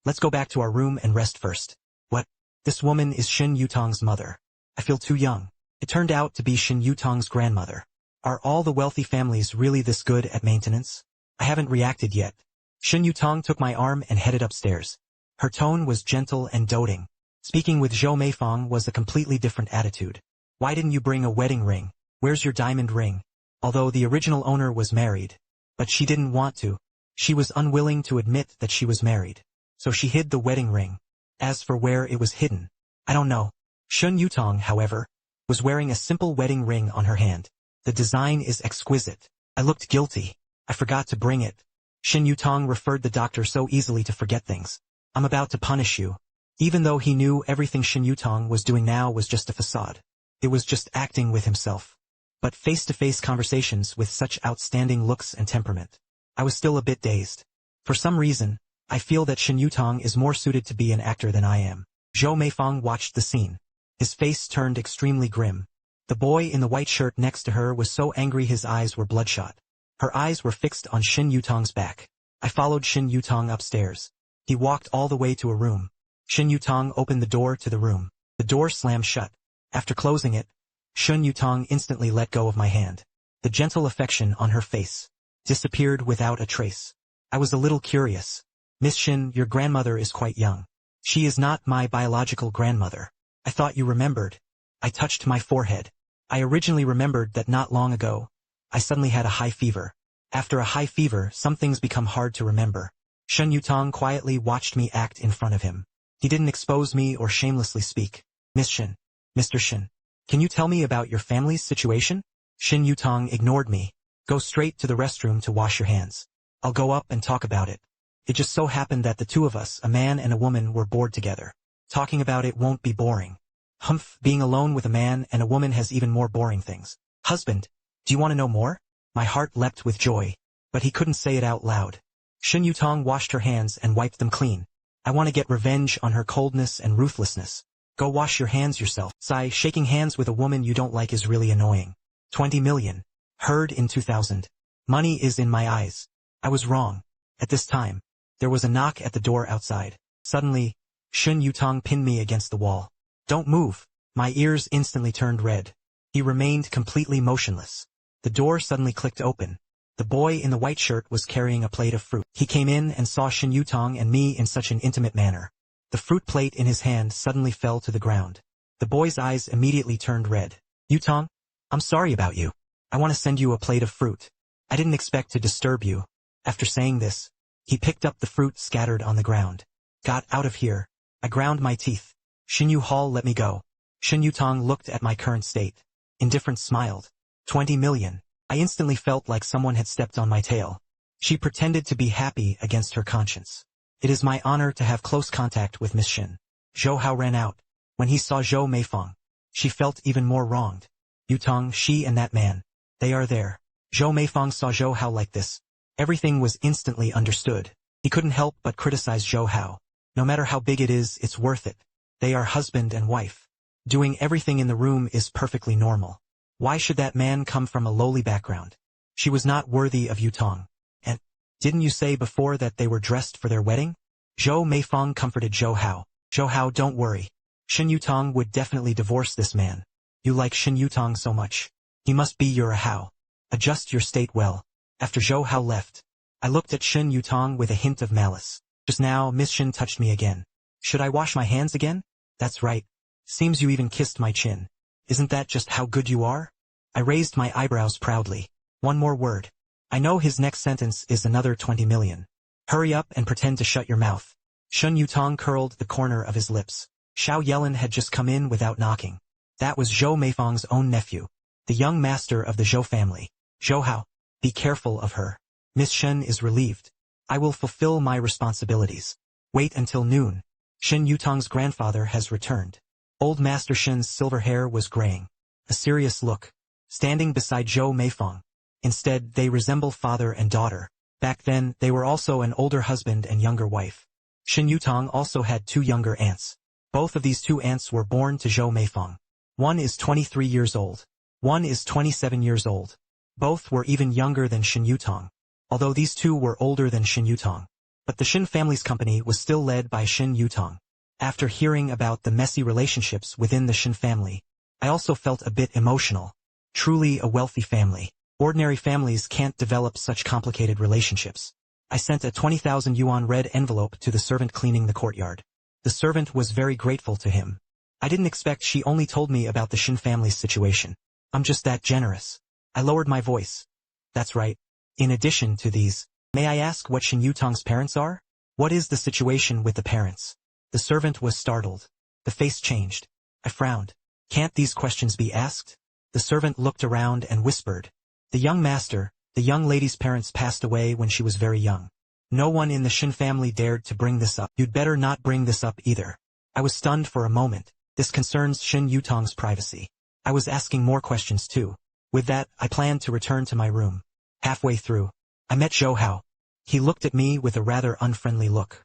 let's go back to our room and rest first. What? This woman is Shen Yutang's mother. I feel too young. It turned out to be Shen Yutang's grandmother. Are all the wealthy families really this good at maintenance? I haven't reacted yet. Shen Yutang took my arm and headed upstairs. Her tone was gentle and doting. Speaking with Zhou Meifeng was a completely different attitude. Why didn't you bring a wedding ring? Where's your diamond ring? Although the original owner was married. But she didn't want to. She was unwilling to admit that she was married. So she hid the wedding ring. As for where it was hidden, I don't know. Shen Yutang, however, was wearing a simple wedding ring on her hand. The design is exquisite. I looked guilty. I forgot to bring it. Shen Yutang referred the doctor so easily to forget things. I'm about to punish you. Even though he knew everything Shen Yutang was doing now was just a facade. It was just acting with himself. But face-to-face conversations with such outstanding looks and temperament. I was still a bit dazed. For some reason, I feel that Shen Yutang is more suited to be an actor than I am. Zhou Meifeng watched the scene. His face turned extremely grim. The boy in the white shirt next to her was so angry his eyes were bloodshot. Her eyes were fixed on Shen Yutang's back. I followed Shen Yutang upstairs. He walked all the way to a room. Shen Yutang opened the door to the room. The door slammed shut. After closing it, Shen Yutang instantly let go of my hand. The gentle affection on her face disappeared without a trace. I was a little curious. Miss Shen, your grandmother is quite young. She is not my biological grandmother. I thought you remembered. I touched my forehead. I originally remembered that not long ago, I suddenly had a high fever. After a high fever, some things become hard to remember. Shen Yutang quietly watched me act in front of him. He didn't expose me or shamelessly speak. Miss Shen. Mr. Shen. Can you tell me about your family's situation? Shen Yutang ignored me. Go straight to the restroom to wash your hands. I'll go up and talk about it. It just so happened that the two of us, a man and a woman, were bored together. Talking about it won't be boring. Humph, being alone with a man and a woman has even more boring things. Husband, do you want to know more? My heart leapt with joy, but he couldn't say it out loud. Shen Yutang washed her hands and wiped them clean. I want to get revenge on her coldness and ruthlessness. Go wash your hands yourself. Sigh, shaking hands with a woman you don't like is really annoying. 20 million. Heard in 2000. Money is in my eyes. I was wrong. At this time, there was a knock at the door outside. Suddenly, Shen Yutang pinned me against the wall. Don't move. My ears instantly turned red. He remained completely motionless. The door suddenly clicked open. The boy in the white shirt was carrying a plate of fruit. He came in and saw Shen Yutang and me in such an intimate manner. The fruit plate in his hand suddenly fell to the ground. The boy's eyes immediately turned red. Yutang, I'm sorry about you. I want to send you a plate of fruit. I didn't expect to disturb you. After saying this, he picked up the fruit scattered on the ground. Got out of here. I ground my teeth. Shen Yu Hall let me go. Shen Yutang looked at my current state. Indifferent smiled. 20 million. I instantly felt like someone had stepped on my tail. She pretended to be happy against her conscience. It is my honor to have close contact with Miss Shen. Zhou Hao ran out. When he saw Zhou Meifang, she felt even more wronged. Yutang, she and that man. They are there. Zhou Meifang saw Zhou Hao like this. Everything was instantly understood. He couldn't help but criticize Zhou Hao. No matter how big it is, it's worth it. They are husband and wife. Doing everything in the room is perfectly normal. Why should that man come from a lowly background? She was not worthy of Yutang. And, didn't you say before that they were dressed for their wedding? Zhou Meifang comforted Zhou Hao. Zhou Hao, don't worry. Shen Yutang would definitely divorce this man. You like Shen Yutang so much. He must be your Hao. Adjust your state well. After Zhou Hao left, I looked at Shen Yutang with a hint of malice. Just now, Miss Shen touched me again. Should I wash my hands again? That's right. Seems you even kissed my chin. Isn't that just how good you are? I raised my eyebrows proudly. One more word. I know his next sentence is another 20 million. Hurry up and pretend to shut your mouth. Shen Yutang curled the corner of his lips. Xiao Yelin had just come in without knocking. That was Zhou Meifang's own nephew, the young master of the Zhou family. Zhou Hao, be careful of her. Miss Shen is relieved. I will fulfill my responsibilities. Wait until noon. Shen Yutang's grandfather has returned. Old Master Shen's silver hair was graying. A serious look. Standing beside Zhou Meifang. Instead, they resemble father and daughter. Back then, they were also an older husband and younger wife. Shen Yutang also had two younger aunts. Both of these two aunts were born to Zhou Meifang. One is 23 years old. One is 27 years old. Both were even younger than Shen Yutang, although these two were older than Shen Yutang. But the Shen family's company was still led by Shen Yutang. After hearing about the messy relationships within the Shen family, I also felt a bit emotional. Truly a wealthy family. Ordinary families can't develop such complicated relationships. I sent a 20,000 yuan red envelope to the servant cleaning the courtyard. The servant was very grateful to him. I didn't expect she only told me about the Shen family's situation. I'm just that generous. I lowered my voice. That's right. In addition to these, may I ask what Shen Yutang's parents are? What is the situation with the parents? The servant was startled. The face changed. I frowned. Can't these questions be asked? The servant looked around and whispered. The young master, the young lady's parents passed away when she was very young. No one in the Shen family dared to bring this up. You'd better not bring this up either. I was stunned for a moment. This concerns Shen Yutang's privacy. I was asking more questions too. With that, I planned to return to my room. Halfway through, I met Zhou Hao. He looked at me with a rather unfriendly look.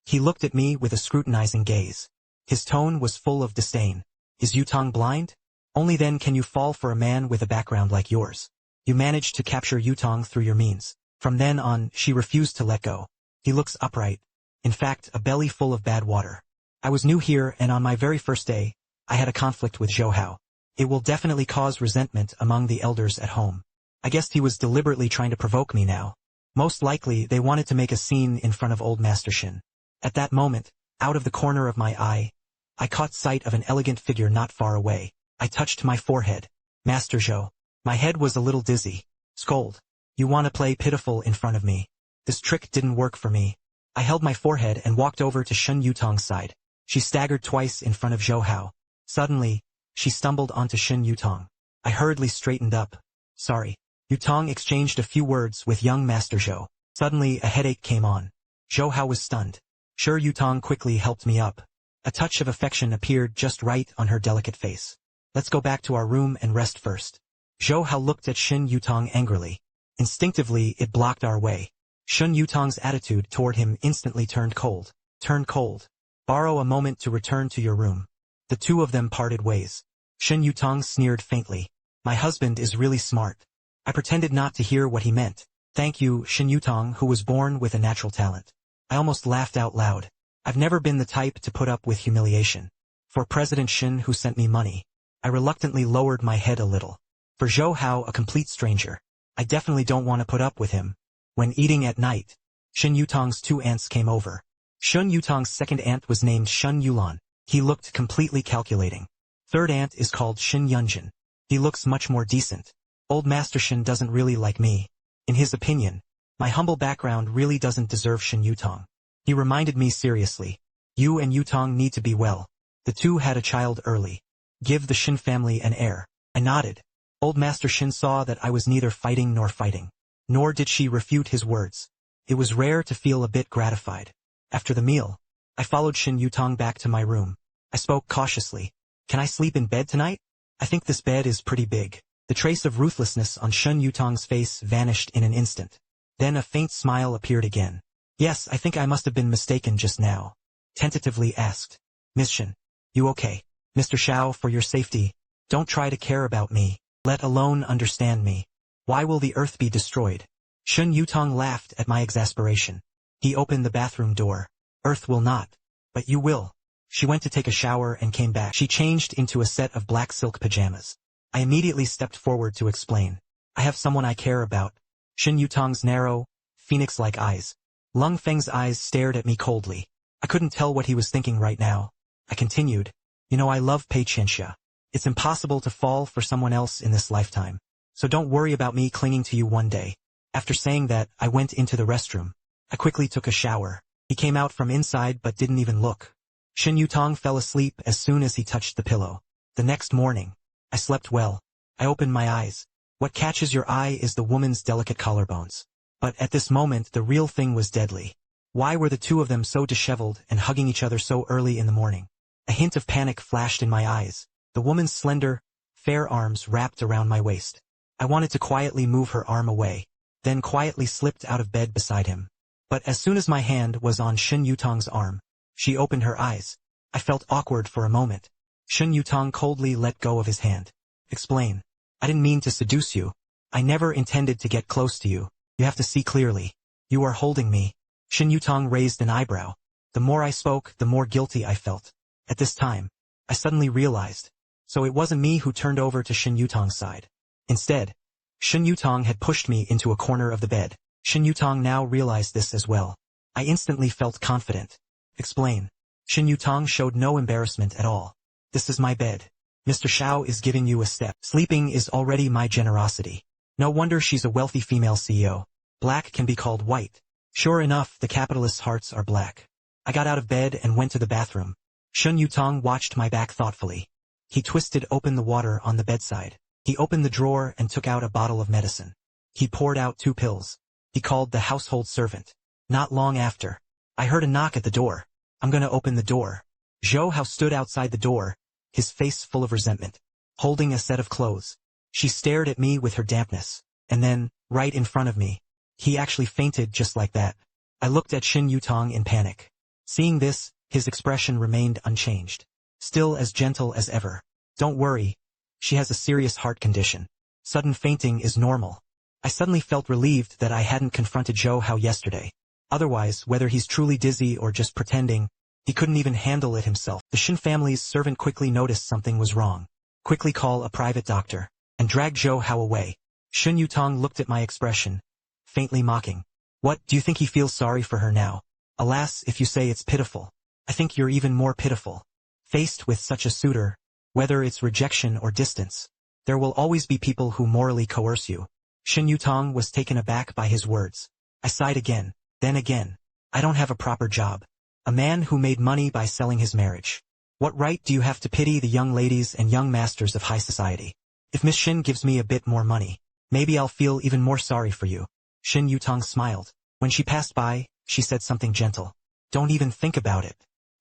He looked at me with a scrutinizing gaze. His tone was full of disdain. Is Yutang blind? Only then can you fall for a man with a background like yours. You managed to capture Yutang through your means. From then on, she refused to let go. He looks upright. In fact, a belly full of bad water. I was new here and on my very first day, I had a conflict with Zhou Hao. It will definitely cause resentment among the elders at home. I guessed he was deliberately trying to provoke me now. Most likely, they wanted to make a scene in front of old Master Shen. At that moment, out of the corner of my eye, I caught sight of an elegant figure not far away. I touched my forehead. Master Zhou. My head was a little dizzy. Scold. You want to play pitiful in front of me. This trick didn't work for me. I held my forehead and walked over to Shen Yutang's side. She staggered twice in front of Zhou Hao. Suddenly, she stumbled onto Shen Yutang. I hurriedly straightened up. Sorry. Yutang exchanged a few words with young Master Zhou. Suddenly, a headache came on. Zhou Hao was stunned. Sure, Yutang quickly helped me up. A touch of affection appeared just right on her delicate face. Let's go back to our room and rest first. Zhou Hao looked at Shen Yutang angrily. Instinctively, it blocked our way. Shen Yutang's attitude toward him instantly turned cold. Turned cold. Borrow a moment to return to your room. The two of them parted ways. Shen Yutang sneered faintly. My husband is really smart. I pretended not to hear what he meant. Thank you, Shen Yutang, who was born with a natural talent. I almost laughed out loud. I've never been the type to put up with humiliation. For President Shen, who sent me money, I reluctantly lowered my head a little. For Zhou Hao, a complete stranger, I definitely don't want to put up with him. When eating at night, Shen Yutang's two aunts came over. Shen Yutang's second aunt was named Shen Yulan. He looked completely calculating. Third aunt is called Shen Yunjin. He looks much more decent. Old Master Shen doesn't really like me. In his opinion, my humble background really doesn't deserve Shen Yutang. He reminded me seriously. You and Yutang need to be well. The two had a child early. Give the Shen family an heir. I nodded. Old Master Shen saw that I was neither fighting nor fighting. Nor did she refute his words. It was rare to feel a bit gratified. After the meal, I followed Shen Yutang back to my room. I spoke cautiously. Can I sleep in bed tonight? I think this bed is pretty big. The trace of ruthlessness on Shen Yutang's face vanished in an instant. Then a faint smile appeared again. Yes, I think I must have been mistaken just now. Tentatively asked. Miss Shen, you okay? Mr. Xiao, for your safety, don't try to care about me, let alone understand me. Why will the earth be destroyed? Shen Yutang laughed at my exasperation. He opened the bathroom door. Earth will not. But you will. She went to take a shower and came back. She changed into a set of black silk pajamas. I immediately stepped forward to explain. I have someone I care about. Shen Yutang's narrow, phoenix-like eyes. Lung Feng's eyes stared at me coldly. I couldn't tell what he was thinking right now. I continued. You know I love Pei Qianxia. It's impossible to fall for someone else in this lifetime. So don't worry about me clinging to you one day. After saying that, I went into the restroom. I quickly took a shower. He came out from inside but didn't even look. Shen Yutang fell asleep as soon as he touched the pillow. The next morning, I slept well. I opened my eyes. What catches your eye is the woman's delicate collarbones. But at this moment the real thing was deadly. Why were the two of them so disheveled and hugging each other so early in the morning? A hint of panic flashed in my eyes. The woman's slender, fair arms wrapped around my waist. I wanted to quietly move her arm away, then quietly slipped out of bed beside him. But as soon as my hand was on Shen Yutang's arm, she opened her eyes. I felt awkward for a moment. Shen Yutang coldly let go of his hand. Explain. I didn't mean to seduce you. I never intended to get close to you. You have to see clearly. You are holding me. Shen Yutang raised an eyebrow. The more I spoke, the more guilty I felt. At this time, I suddenly realized. So it wasn't me who turned over to Shen Yutang's side. Instead, Shen Yutang had pushed me into a corner of the bed. Shen Yutang now realized this as well. I instantly felt confident. Explain. Shen Yutang showed no embarrassment at all. This is my bed. Mr. Xiao is giving you a step. Sleeping is already my generosity. No wonder she's a wealthy female CEO. Black can be called white. Sure enough, the capitalist's hearts are black. I got out of bed and went to the bathroom. Shen Yutang watched my back thoughtfully. He twisted open the water on the bedside. He opened the drawer and took out a bottle of medicine. He poured out 2 pills. He called the household servant. Not long after, I heard a knock at the door. I'm gonna open the door. Zhou Hao stood outside the door, his face full of resentment, holding a set of clothes. She stared at me with her dampness, and then, right in front of me, he actually fainted just like that. I looked at Shen Yutang in panic. Seeing this, his expression remained unchanged, still as gentle as ever. Don't worry. She has a serious heart condition. Sudden fainting is normal. I suddenly felt relieved that I hadn't confronted Zhou Hao yesterday. Otherwise, whether he's truly dizzy or just pretending, he couldn't even handle it himself. The Shen family's servant quickly noticed something was wrong. Quickly call a private doctor, and drag Zhou Hao away. Shen Yutang looked at my expression, faintly mocking. What, do you think he feels sorry for her now? Alas, if you say it's pitiful, I think you're even more pitiful. Faced with such a suitor, whether it's rejection or distance, there will always be people who morally coerce you. Shen Yutang was taken aback by his words. I sighed again, then again. I don't have a proper job. A man who made money by selling his marriage. What right do you have to pity the young ladies and young masters of high society? If Miss Shen gives me a bit more money, maybe I'll feel even more sorry for you. Shen Yutang smiled. When she passed by, she said something gentle. Don't even think about it.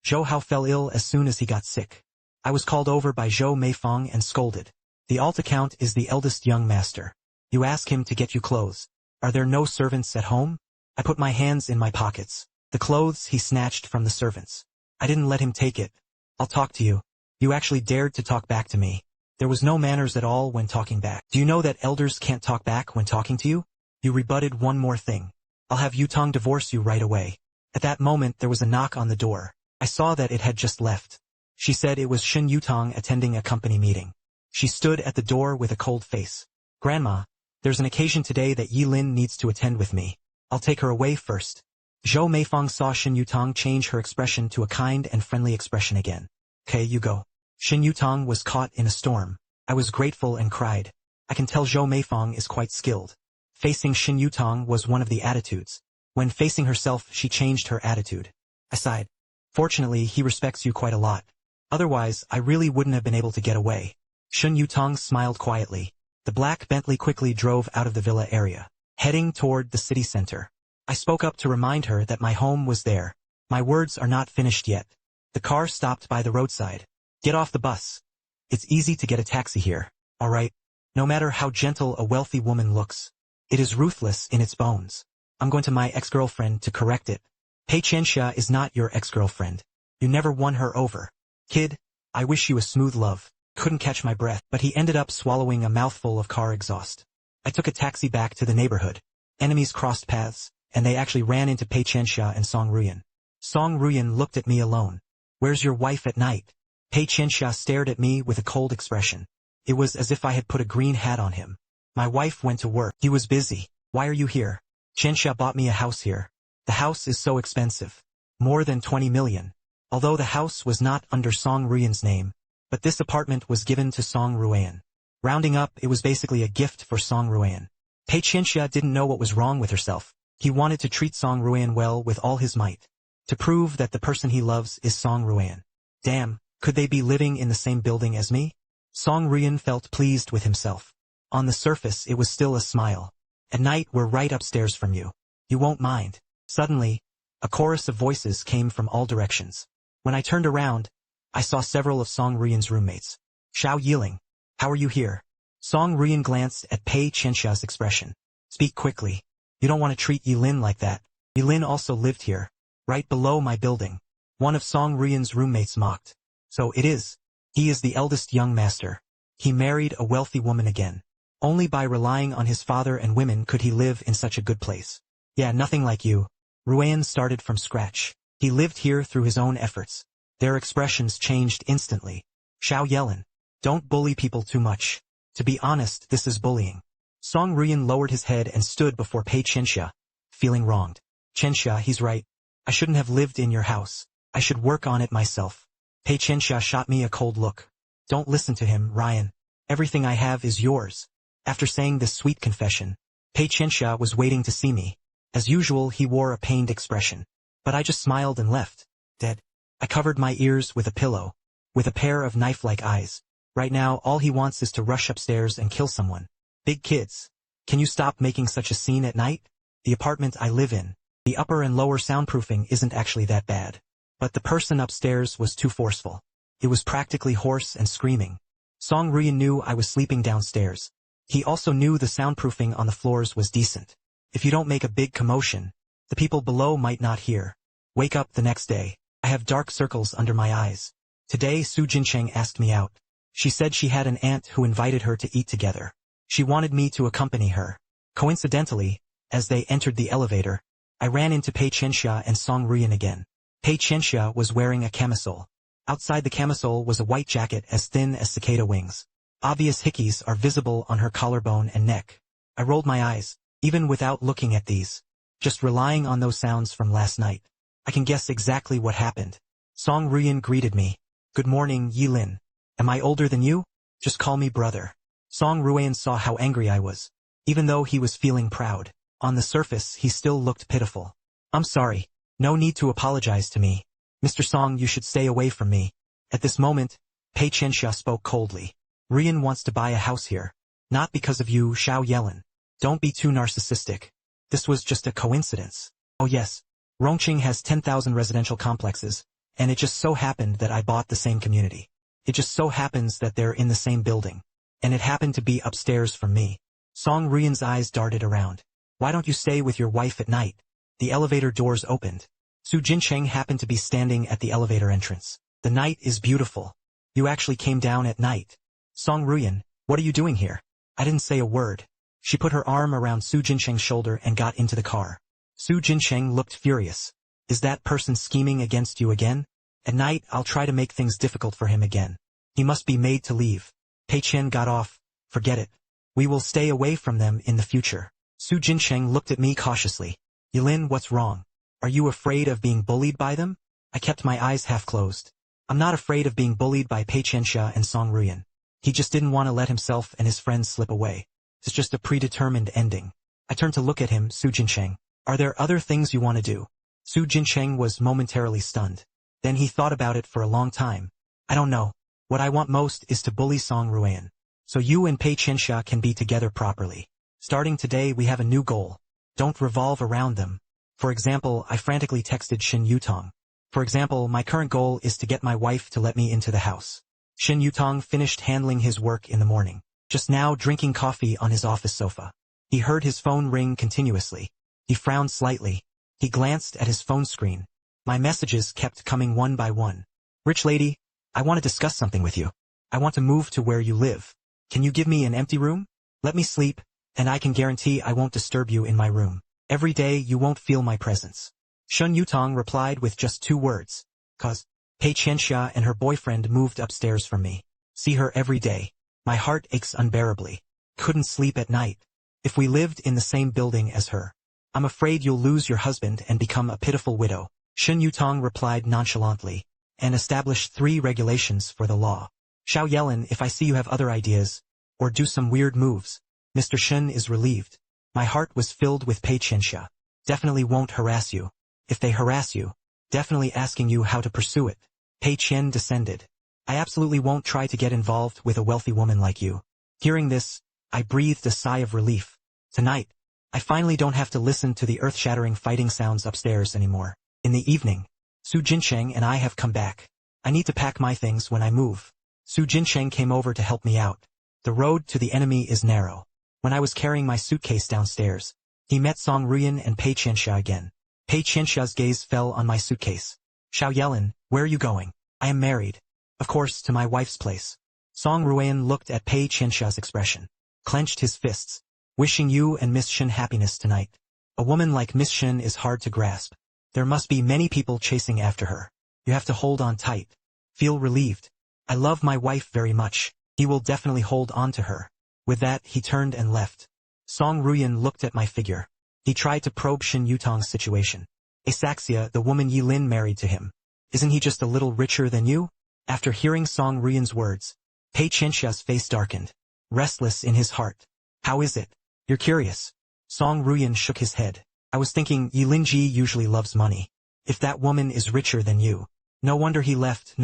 Zhou Hao fell ill as soon as he got sick. I was called over by Zhou Meifeng and scolded. The alt account is the eldest young master. You ask him to get you clothes. Are there no servants at home? I put my hands in my pockets. The clothes he snatched from the servants. I didn't let him take it. I'll talk to you. You actually dared to talk back to me. There was no manners at all when talking back. Do you know that elders can't talk back when talking to you? You rebutted one more thing. I'll have Yutang divorce you right away. At that moment there was a knock on the door. I saw that it had just left. She said it was Shen Yutang attending a company meeting. She stood at the door with a cold face. Grandma, there's an occasion today that Yelin needs to attend with me. I'll take her away first. Zhou Meifeng saw Shen Yutang change her expression to a kind and friendly expression again. Okay, you go. Shen Yutang was caught in a storm. I was grateful and cried. I can tell Zhou Meifeng is quite skilled. Facing Shen Yutang was one of the attitudes. When facing herself, she changed her attitude. I sighed. Fortunately, he respects you quite a lot. Otherwise, I really wouldn't have been able to get away. Shen Yutang smiled quietly. The black Bentley quickly drove out of the villa area, heading toward the city center. I spoke up to remind her that my home was there. My words are not finished yet. The car stopped by the roadside. Get off the bus. It's easy to get a taxi here, alright? No matter how gentle a wealthy woman looks, it is ruthless in its bones. I'm going to my ex-girlfriend to correct it. Pei Qianxia is not your ex-girlfriend. You never won her over. Kid, I wish you a smooth love. Couldn't catch my breath, but he ended up swallowing a mouthful of car exhaust. I took a taxi back to the neighborhood. Enemies crossed paths, and they actually ran into Pei Qianxia and Song Rui'an. Song Rui'an looked at me alone. Where's your wife at night? Pei Qianxia stared at me with a cold expression. It was as if I had put a green hat on him. My wife went to work. He was busy. Why are you here? Qianxia bought me a house here. The house is so expensive. More than 20 million. Although the house was not under Song Rui'an's name, but this apartment was given to Song Rui'an. Rounding up, it was basically a gift for Song Rui'an. Pei Qianxia didn't know what was wrong with herself. He wanted to treat Song Rui'an well with all his might. To prove that the person he loves is Song Rui'an. Damn, could they be living in the same building as me? Song Rui'an felt pleased with himself. On the surface, it was still a smile. At night, we're right upstairs from you. You won't mind. Suddenly, a chorus of voices came from all directions. When I turned around, I saw several of Song Rui'an's roommates. Xiao Yelin, how are you here? Song Rui'an glanced at Pei Qianxia's expression. Speak quickly. You don't want to treat Yelin like that. Yelin also lived here, right below my building. One of Song Rui'an's roommates mocked. So it is. He is the eldest young master. He married a wealthy woman again. Only by relying on his father and women could he live in such a good place. Yeah, nothing like you. Rui'an started from scratch. He lived here through his own efforts. Their expressions changed instantly. Xiao Yelin, don't bully people too much. To be honest, this is bullying. Song Rui'an lowered his head and stood before Pei Qianxia, feeling wronged. Qianxia, he's right. I shouldn't have lived in your house. I should work on it myself. Pei Qianxia shot me a cold look. Don't listen to him, Ryan. Everything I have is yours. After saying this sweet confession, Pei Qianxia was waiting to see me. As usual, he wore a pained expression. But I just smiled and left. Dead. I covered my ears with a pillow. With a pair of knife-like eyes. Right now, all he wants is to rush upstairs and kill someone. Big kids. Can you stop making such a scene at night? The apartment I live in. The upper and lower soundproofing isn't actually that bad. But the person upstairs was too forceful. It was practically hoarse and screaming. Song Rui'an knew I was sleeping downstairs. He also knew the soundproofing on the floors was decent. If you don't make a big commotion, the people below might not hear. Wake up the next day. I have dark circles under my eyes. Today Su Jincheng asked me out. She said she had an aunt who invited her to eat together. She wanted me to accompany her. Coincidentally, as they entered the elevator, I ran into Pei Qianxia and Song Rui'an again. Pei Qianxia was wearing a camisole. Outside the camisole was a white jacket as thin as cicada wings. Obvious hickeys are visible on her collarbone and neck. I rolled my eyes, even without looking at these. Just relying on those sounds from last night. I can guess exactly what happened. Song Rui'an greeted me. Good morning, Yelin. Am I older than you? Just call me brother. Song Rui'an saw how angry I was. Even though he was feeling proud, on the surface he still looked pitiful. I'm sorry. No need to apologize to me. Mr. Song, you should stay away from me. At this moment, Pei Qianxia spoke coldly. Rui'an wants to buy a house here. Not because of you, Xiao Yelin. Don't be too narcissistic. This was just a coincidence. Oh yes, Rongqing has 10,000 residential complexes, and it just so happened that I bought the same community. It just so happens that they're in the same building. And it happened to be upstairs from me. Song Rui'an's eyes darted around. Why don't you stay with your wife at night? The elevator doors opened. Su Jincheng happened to be standing at the elevator entrance. The night is beautiful. You actually came down at night. Song Rui'an, what are you doing here? I didn't say a word. She put her arm around Su Jincheng's shoulder and got into the car. Su Jincheng looked furious. Is that person scheming against you again? At night, I'll try to make things difficult for him again. He must be made to leave. Pei Qian got off. Forget it. We will stay away from them in the future. Su Jincheng looked at me cautiously. Yelin, what's wrong? Are you afraid of being bullied by them? I kept my eyes half closed. I'm not afraid of being bullied by Pei Qianxia and Song Rui'an. He just didn't want to let himself and his friends slip away. It's just a predetermined ending. I turned to look at him, Su Jincheng. Are there other things you want to do? Su Jincheng was momentarily stunned. Then he thought about it for a long time. I don't know. What I want most is to bully Song Rui'an. So you and Pei Qianxia can be together properly. Starting today we have a new goal. Don't revolve around them. For example, I frantically texted Shen Yutang. For example, my current goal is to get my wife to let me into the house. Shen Yutang finished handling his work in the morning, just now drinking coffee on his office sofa. He heard his phone ring continuously. He frowned slightly. He glanced at his phone screen. My messages kept coming one by one. Rich lady, I want to discuss something with you. I want to move to where you live. Can you give me an empty room? Let me sleep, and I can guarantee I won't disturb you in my room. Every day you won't feel my presence. Shen Yutang replied with just 2 words. "'Cause Pei Qianxia and her boyfriend moved upstairs from me. See her every day. My heart aches unbearably. Couldn't sleep at night. If we lived in the same building as her, I'm afraid you'll lose your husband and become a pitiful widow." Shen Yutang replied nonchalantly, and established 3 regulations for the law. "Xiao Yelin, if I see you have other ideas, or do some weird moves, Mr. Shen is relieved. My heart was filled with Pei Qianxia. Definitely won't harass you. If they harass you, definitely asking you how to pursue it." Pei Qian descended. "I absolutely won't try to get involved with a wealthy woman like you." Hearing this, I breathed a sigh of relief. Tonight, I finally don't have to listen to the earth-shattering fighting sounds upstairs anymore. In the evening, Su Jincheng and I have come back. I need to pack my things when I move. Su Jincheng came over to help me out. The road to the enemy is narrow. When I was carrying my suitcase downstairs, he met Song Rui'an and Pei Qianxia again. Pei Qianxia's gaze fell on my suitcase. "Xiao Yelin, where are you going?" "I am married. Of course, to my wife's place." Song Rui'an looked at Pei Qianxia's expression, clenched his fists. "Wishing you and Miss Shen happiness tonight. A woman like Miss Shen is hard to grasp. There must be many people chasing after her. You have to hold on tight. Feel relieved. I love my wife very much. He will definitely hold on to her." With that, he turned and left. Song Rui'an looked at my figure. He tried to probe Shen Yutang's situation. "Xiaxia, the woman Yilin married to him. Isn't he just a little richer than you?" After hearing Song Rui'an's words, Pei Qianxia's face darkened, restless in his heart. "How is it? You're curious?" Song Rui'an shook his head. "I was thinking Yilinji usually loves money. If that woman is richer than you, no wonder he left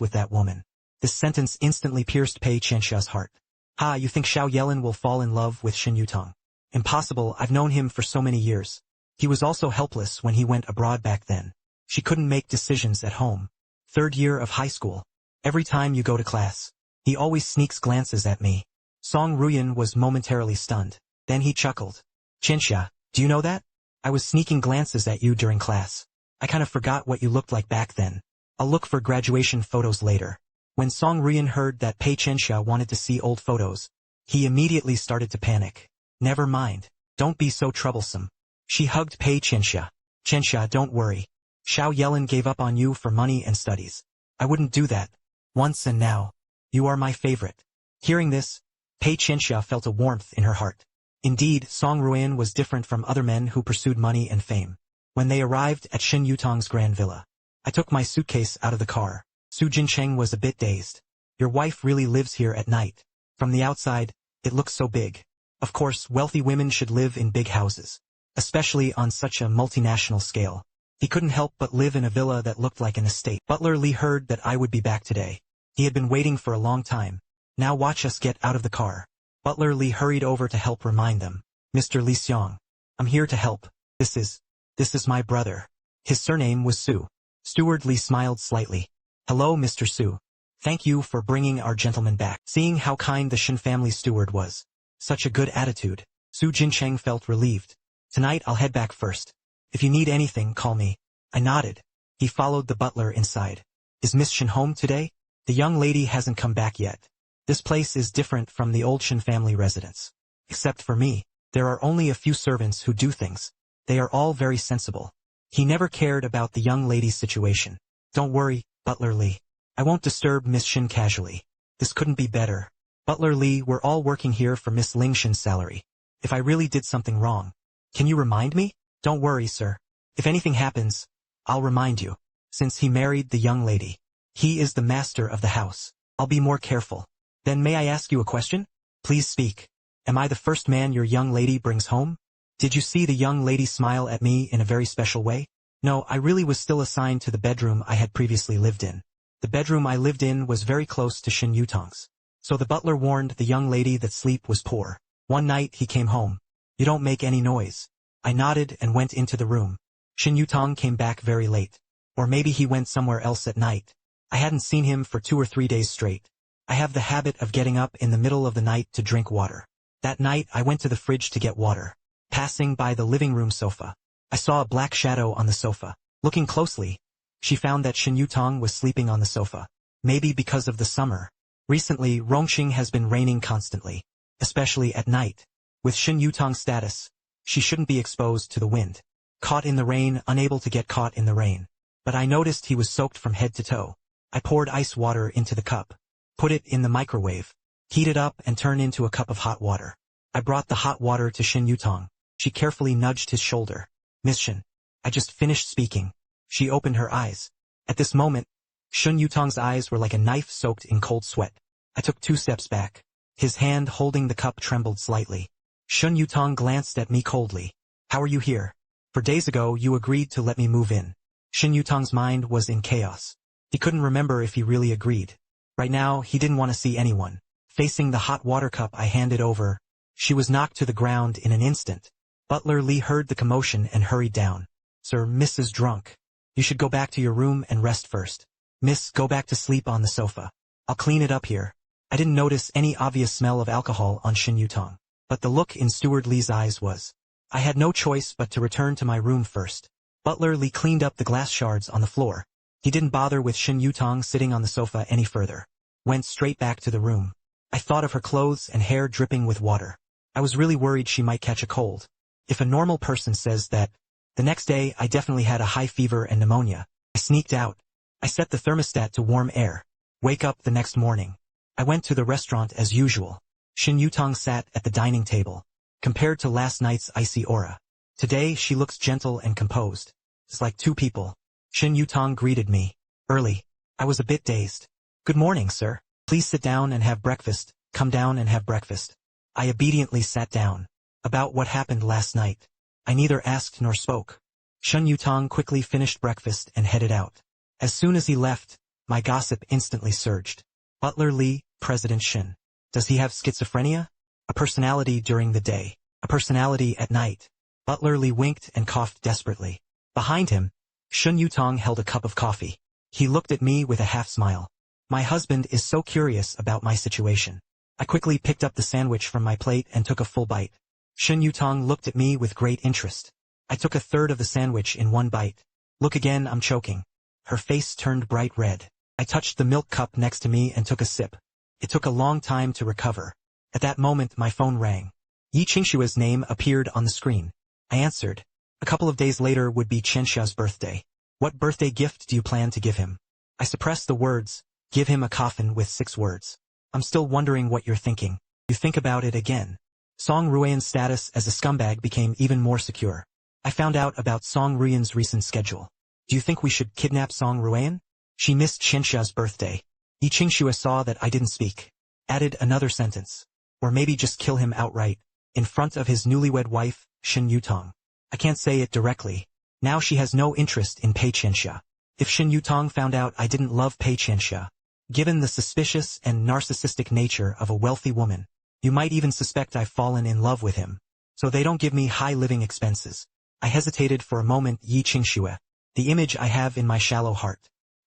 with that woman." This sentence instantly pierced Pei Qianxia's heart. "Ha, you think Xiao Yelin will fall in love with Shen Yutang? Impossible, I've known him for so many years. He was also helpless when he went abroad back then. She couldn't make decisions at home. 3rd year of high school. Every time you go to class, he always sneaks glances at me." Song Rui'an was momentarily stunned. Then he chuckled. "Qianxia, do you know that? I was sneaking glances at you during class. I kind of forgot what you looked like back then. I'll look for graduation photos later." When Song Rui'an heard that Pei Qianxia wanted to see old photos, he immediately started to panic. "Never mind. Don't be so troublesome." She hugged Pei Qianxia. "Qianxia, don't worry. Xiao Yelin gave up on you for money and studies. I wouldn't do that. Once and now, you are my favorite." Hearing this, Pei Qianxia felt a warmth in her heart. Indeed, Song Rui'an was different from other men who pursued money and fame. When they arrived at Shen Yutang's grand villa, I took my suitcase out of the car. Su Jincheng was a bit dazed. "Your wife really lives here at night. From the outside, it looks so big." Of course, wealthy women should live in big houses, especially on such a multinational scale. He couldn't help but live in a villa that looked like an estate. Butler Li heard that I would be back today. He had been waiting for a long time. "Now watch us get out of the car." Butler Li hurried over to help remind them. "Mr. Li Xiang, I'm here to help. This is my brother." His surname was Su. Steward Li smiled slightly. "Hello, Mr. Su. Thank you for bringing our gentleman back." Seeing how kind the Shen family steward was, such a good attitude, Su Jincheng felt relieved. "Tonight I'll head back first. If you need anything, call me." I nodded. He followed the butler inside. "Is Miss Shen home today?" "The young lady hasn't come back yet. This place is different from the old Shen family residence. Except for me, there are only a few servants who do things. They are all very sensible." He never cared about the young lady's situation. "Don't worry, Butler Li. I won't disturb Miss Shen casually. This couldn't be better. Butler Li, we're all working here for Miss Ling Shen's salary. If I really did something wrong, can you remind me?" "Don't worry, sir. If anything happens, I'll remind you." Since he married the young lady, he is the master of the house. I'll be more careful. "Then may I ask you a question?" "Please speak. Am I the first man your young lady brings home?" "Did you see the young lady smile at me in a very special way?" "No, I really was still assigned to the bedroom I had previously lived in. The bedroom I lived in was very close to Shen Yutang's. So the butler warned the young lady that sleep was poor. One night he came home. 'You don't make any noise.' I nodded and went into the room. Shen Yutang came back very late. Or maybe he went somewhere else at night. I hadn't seen him for 2 or 3 days straight. I have the habit of getting up in the middle of the night to drink water. That night I went to the fridge to get water. Passing by the living room sofa, I saw a black shadow on the sofa. Looking closely, she found that Shen Yutang was sleeping on the sofa. Maybe because of the summer. Recently, Rongqing has been raining constantly, especially at night. With Shen Yutang's status, she shouldn't be exposed to the wind. Caught in the rain, unable to get caught in the rain. But I noticed he was soaked from head to toe. I poured ice water into the cup, put it in the microwave, heated up and turned into a cup of hot water. I brought the hot water to Shen Yutang. She carefully nudged his shoulder. Miss Shen, I just finished speaking. She opened her eyes. At this moment, Shen Yutang's eyes were like a knife soaked in cold sweat. I took 2 steps back. His hand holding the cup trembled slightly. Shen Yutang glanced at me coldly. How are you here? For days ago you agreed to let me move in. Shen Yutang's mind was in chaos. He couldn't remember if he really agreed. Right now, he didn't want to see anyone. Facing the hot water cup I handed over, she was knocked to the ground in an instant. Butler Li heard the commotion and hurried down. Sir, Miss is drunk. You should go back to your room and rest first. Miss, go back to sleep on the sofa. I'll clean it up here. I didn't notice any obvious smell of alcohol on Shen Yutang, but the look in Steward Li's eyes was. I had no choice but to return to my room first. Butler Li cleaned up the glass shards on the floor. He didn't bother with Shen Yutang sitting on the sofa any further. Went straight back to the room. I thought of her clothes and hair dripping with water. I was really worried she might catch a cold. If a normal person says that. The next day I definitely had a high fever and pneumonia. I sneaked out. I set the thermostat to warm air. Wake up the next morning. I went to the restaurant as usual. Shen Yutang sat at the dining table. Compared to last night's icy aura, today she looks gentle and composed. It's like 2 people. Shen Yutang greeted me. Early. I was a bit dazed. Good morning, sir. Please sit down and have breakfast. Come down and have breakfast. I obediently sat down. About what happened last night. I neither asked nor spoke. Shen Yutang quickly finished breakfast and headed out. As soon as he left, my gossip instantly surged. Butler Li, President Shen. Does he have schizophrenia? A personality during the day, a personality at night. Butler Li winked and coughed desperately. Behind him, Shen Yutang held a cup of coffee. He looked at me with a half-smile. My husband is so curious about my situation. I quickly picked up the sandwich from my plate and took a full bite. Shen Yutang looked at me with great interest. I took a third of the sandwich in one bite. Look again, I'm choking. Her face turned bright red. I touched the milk cup next to me and took a sip. It took a long time to recover. At that moment my phone rang. Yi Qingxua's name appeared on the screen. I answered. A couple of days later would be Qianxia's birthday. What birthday gift do you plan to give him? I suppressed the words. Give him a coffin with 6 words. I'm still wondering what you're thinking. You think about it again. Song Rui'an's status as a scumbag became even more secure. I found out about Song Rui'an's recent schedule. Do you think we should kidnap Song Rui'an? She missed Qianxia's birthday. Yi Qingxua saw that I didn't speak. Added another sentence. Or maybe just kill him outright, in front of his newlywed wife, Shen Yutang. I can't say it directly. Now she has no interest in Pei Qianxia. If Shen Yutang found out I didn't love Pei Qianxia, given the suspicious and narcissistic nature of a wealthy woman, you might even suspect I've fallen in love with him. So they don't give me high living expenses. I hesitated for a moment. Yi Qingxua, the image I have in my shallow heart.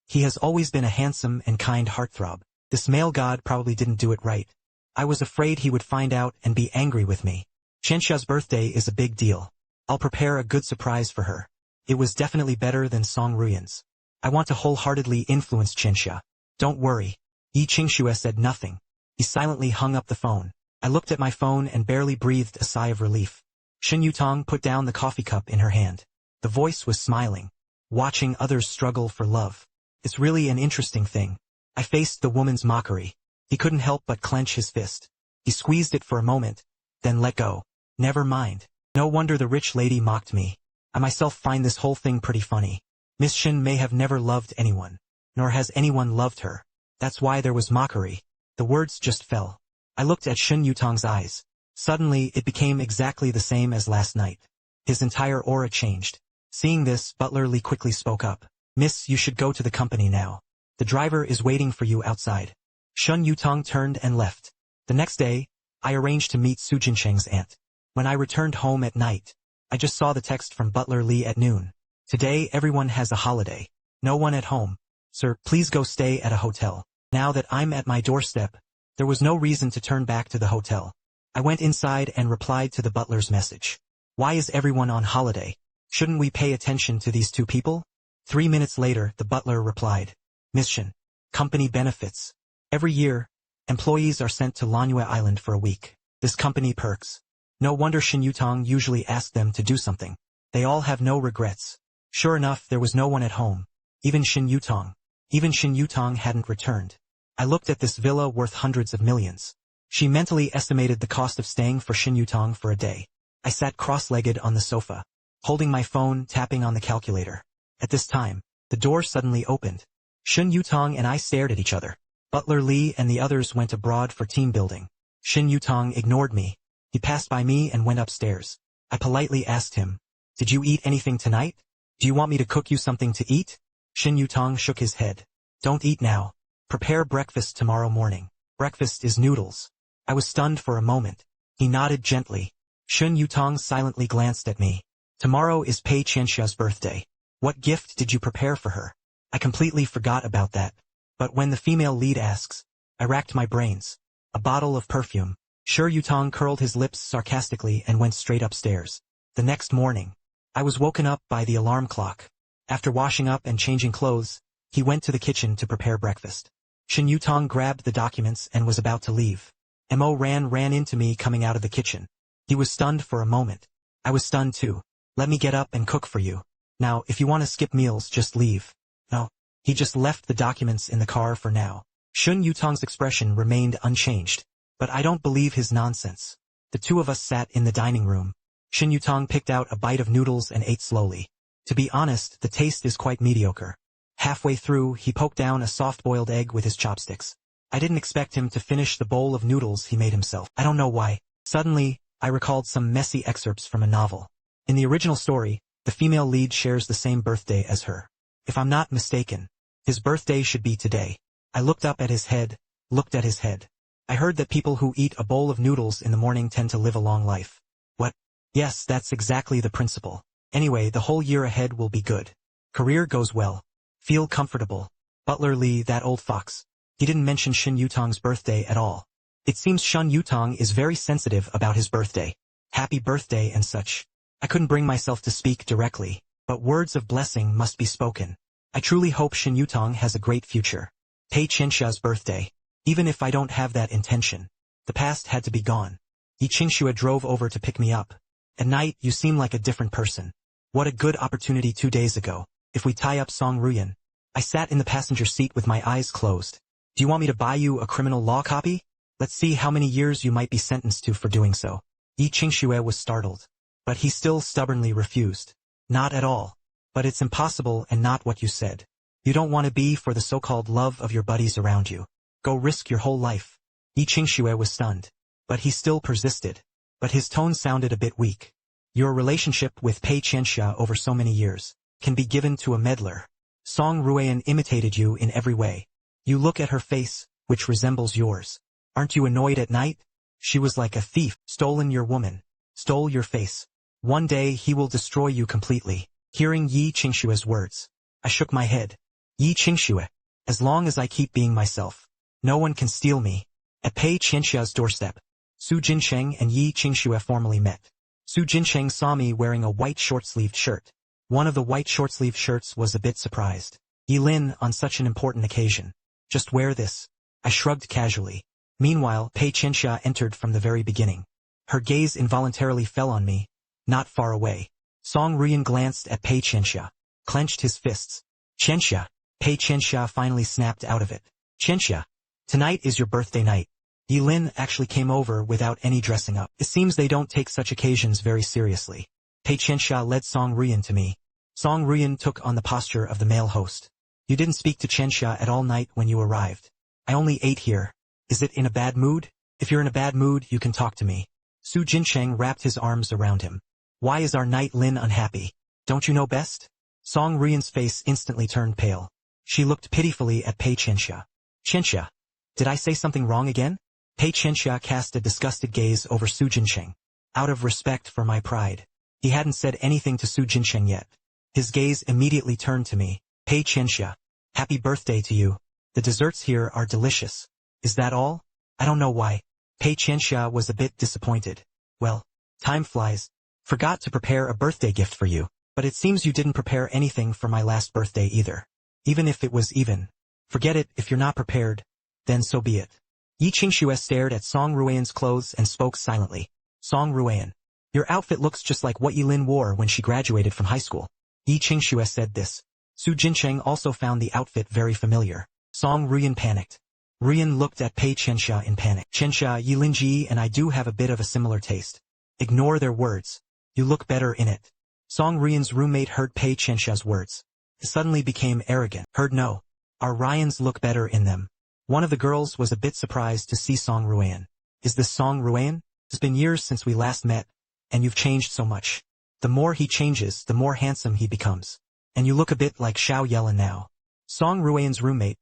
He has always been a handsome and kind heartthrob. This male god probably didn't do it right. I was afraid he would find out and be angry with me. Qianxia's birthday is a big deal. I'll prepare a good surprise for her. It was definitely better than Song Rui'an's. I want to wholeheartedly influence Qianxia. Don't worry. Yi Qingxua said nothing. He silently hung up the phone. I looked at my phone and barely breathed a sigh of relief. Shen Yutang put down the coffee cup in her hand. The voice was smiling. Watching others struggle for love. It's really an interesting thing. I faced the woman's mockery. He couldn't help but clench his fist. He squeezed it for a moment, then let go. Never mind. No wonder the rich lady mocked me. I myself find this whole thing pretty funny. Miss Shen may have never loved anyone, nor has anyone loved her. That's why there was mockery. The words just fell. I looked at Shen Yutang's eyes. Suddenly it became exactly the same as last night. His entire aura changed. Seeing this, Butler Li quickly spoke up. Miss, you should go to the company now. The driver is waiting for you outside. Shen Yutang turned and left. The next day, I arranged to meet Su Jincheng's aunt. When I returned home at night, I just saw the text from Butler Li at noon. Today everyone has a holiday. No one at home. Sir, please go stay at a hotel. Now that I'm at my doorstep, there was no reason to turn back to the hotel. I went inside and replied to the butler's message. Why is everyone on holiday? Shouldn't we pay attention to these two people? 3 minutes later, the butler replied. Mission. Company benefits. Every year, employees are sent to Manhwa Island for a week. This company perks. No wonder Shen Yutang usually asked them to do something. They all have no regrets. Sure enough, there was no one at home. Even Shen Yutang. Even Shen Yutang hadn't returned. I looked at this villa worth hundreds of millions. She mentally estimated the cost of staying for Shen Yutang for a day. I sat cross-legged on the sofa, holding my phone, tapping on the calculator. At this time, the door suddenly opened. Shen Yutang and I stared at each other. Butler Li and the others went abroad for team building. Shen Yutang ignored me. He passed by me and went upstairs. I politely asked him, "Did you eat anything tonight? Do you want me to cook you something to eat?" Shen Yutang shook his head. "Don't eat now. Prepare breakfast tomorrow morning. Breakfast is noodles." I was stunned for a moment. He nodded gently. Shen Yutang silently glanced at me. "Tomorrow is Pei Qianxia's birthday. What gift did you prepare for her?" I completely forgot about that. But when the female lead asks, I racked my brains. A bottle of perfume. Shen Yutang curled his lips sarcastically and went straight upstairs. The next morning, I was woken up by the alarm clock. After washing up and changing clothes, he went to the kitchen to prepare breakfast. Shen Yutang grabbed the documents and was about to leave. Mo ran into me coming out of the kitchen. He was stunned for a moment. I was stunned too. "Let me get up and cook for you. Now, if you want to skip meals, just leave." No. He just left the documents in the car for now. Shen Yutang's expression remained unchanged. But I don't believe his nonsense. The two of us sat in the dining room. Shen Yutang picked out a bite of noodles and ate slowly. To be honest, the taste is quite mediocre. Halfway through, he poked down a soft-boiled egg with his chopsticks. I didn't expect him to finish the bowl of noodles he made himself. I don't know why. Suddenly, I recalled some messy excerpts from a novel. In the original story, the female lead shares the same birthday as her. If I'm not mistaken, his birthday should be today. I looked up at his head, looked at his head. I heard that people who eat a bowl of noodles in the morning tend to live a long life. What? Yes, that's exactly the principle. Anyway, the whole year ahead will be good. Career goes well. Feel comfortable. Butler Li, that old fox. He didn't mention Shen Yutang's birthday at all. It seems Shen Yutang is very sensitive about his birthday. Happy birthday and such. I couldn't bring myself to speak directly, but words of blessing must be spoken. I truly hope Shen Yutang has a great future. Pei Qianxia's birthday. Even if I don't have that intention, the past had to be gone. Pei Qianxia drove over to pick me up. At night, you seem like a different person. What a good opportunity 2 days ago. If we tie up Song Rui'an. I sat in the passenger seat with my eyes closed. Do you want me to buy you a criminal law copy? Let's see how many years you might be sentenced to for doing so. Pei Qianxia was startled. But he still stubbornly refused. Not at all. But it's impossible and not what you said. You don't want to be for the so-called love of your buddies around you. Go risk your whole life. Pei Qianxia was stunned. But he still persisted. But his tone sounded a bit weak. Your relationship with Pei Qianxia over so many years can be given to a meddler. Song Rui'an imitated you in every way. You look at her face, which resembles yours. Aren't you annoyed at night? She was like a thief, stolen your woman, stole your face. One day he will destroy you completely. Hearing Pei Qianxia's words, I shook my head. Pei Qianxia, as long as I keep being myself, no one can steal me. At Pei Qianxia's doorstep, Su Jincheng and Pei Qianxia formally met. Su Jincheng saw me wearing a white short-sleeved shirt. One of the white short-sleeved shirts was a bit surprised. Yelin, on such an important occasion. Just wear this. I shrugged casually. Meanwhile, Pei Qianxia entered from the very beginning. Her gaze involuntarily fell on me, not far away. Song Rui'an glanced at Pei Qianxia, clenched his fists. Qianxia. Pei Qianxia finally snapped out of it. Qianxia. Tonight is your birthday night. Yelin actually came over without any dressing up. It seems they don't take such occasions very seriously. Pei Qianxia led Song Rui'an to me. Song Rui'an took on the posture of the male host. You didn't speak to Qianxia at all night when you arrived. I only ate here. Is it in a bad mood? If you're in a bad mood, you can talk to me. Su Jincheng wrapped his arms around him. Why is our knight Lin unhappy? Don't you know best? Song Rui'an's face instantly turned pale. She looked pitifully at Pei Qianxia. Qianxia, did I say something wrong again? Pei Qianxia cast a disgusted gaze over Su Jincheng. Out of respect for my pride. He hadn't said anything to Su Jincheng yet. His gaze immediately turned to me. Pei Qianxia, happy birthday to you. The desserts here are delicious. Is that all? I don't know why. Pei Qianxia was a bit disappointed. Well, time flies. Forgot to prepare a birthday gift for you, but it seems you didn't prepare anything for my last birthday either. Even if it was even. Forget it, if you're not prepared, then so be it. Yi Qingxue stared at Song Rui'an's clothes and spoke silently. Song Rui'an, your outfit looks just like what Yelin wore when she graduated from high school. Yi Qingxue said this. Su Jincheng also found the outfit very familiar. Song Rui'an panicked. Rui'an looked at Pei Qianxia in panic. Qianxia, Yilinji and I do have a bit of a similar taste. Ignore their words. You look better in it. Song Rui'an's roommate heard Pei Qianxia's words. He suddenly became arrogant. Heard no. Our Ryans look better in them. One of the girls was a bit surprised to see Song Rui'an. Is this Song Rui'an? It's been years since we last met, and you've changed so much. The more he changes, the more handsome he becomes. And you look a bit like Xiao Yelin now. Song Rui'an's roommate,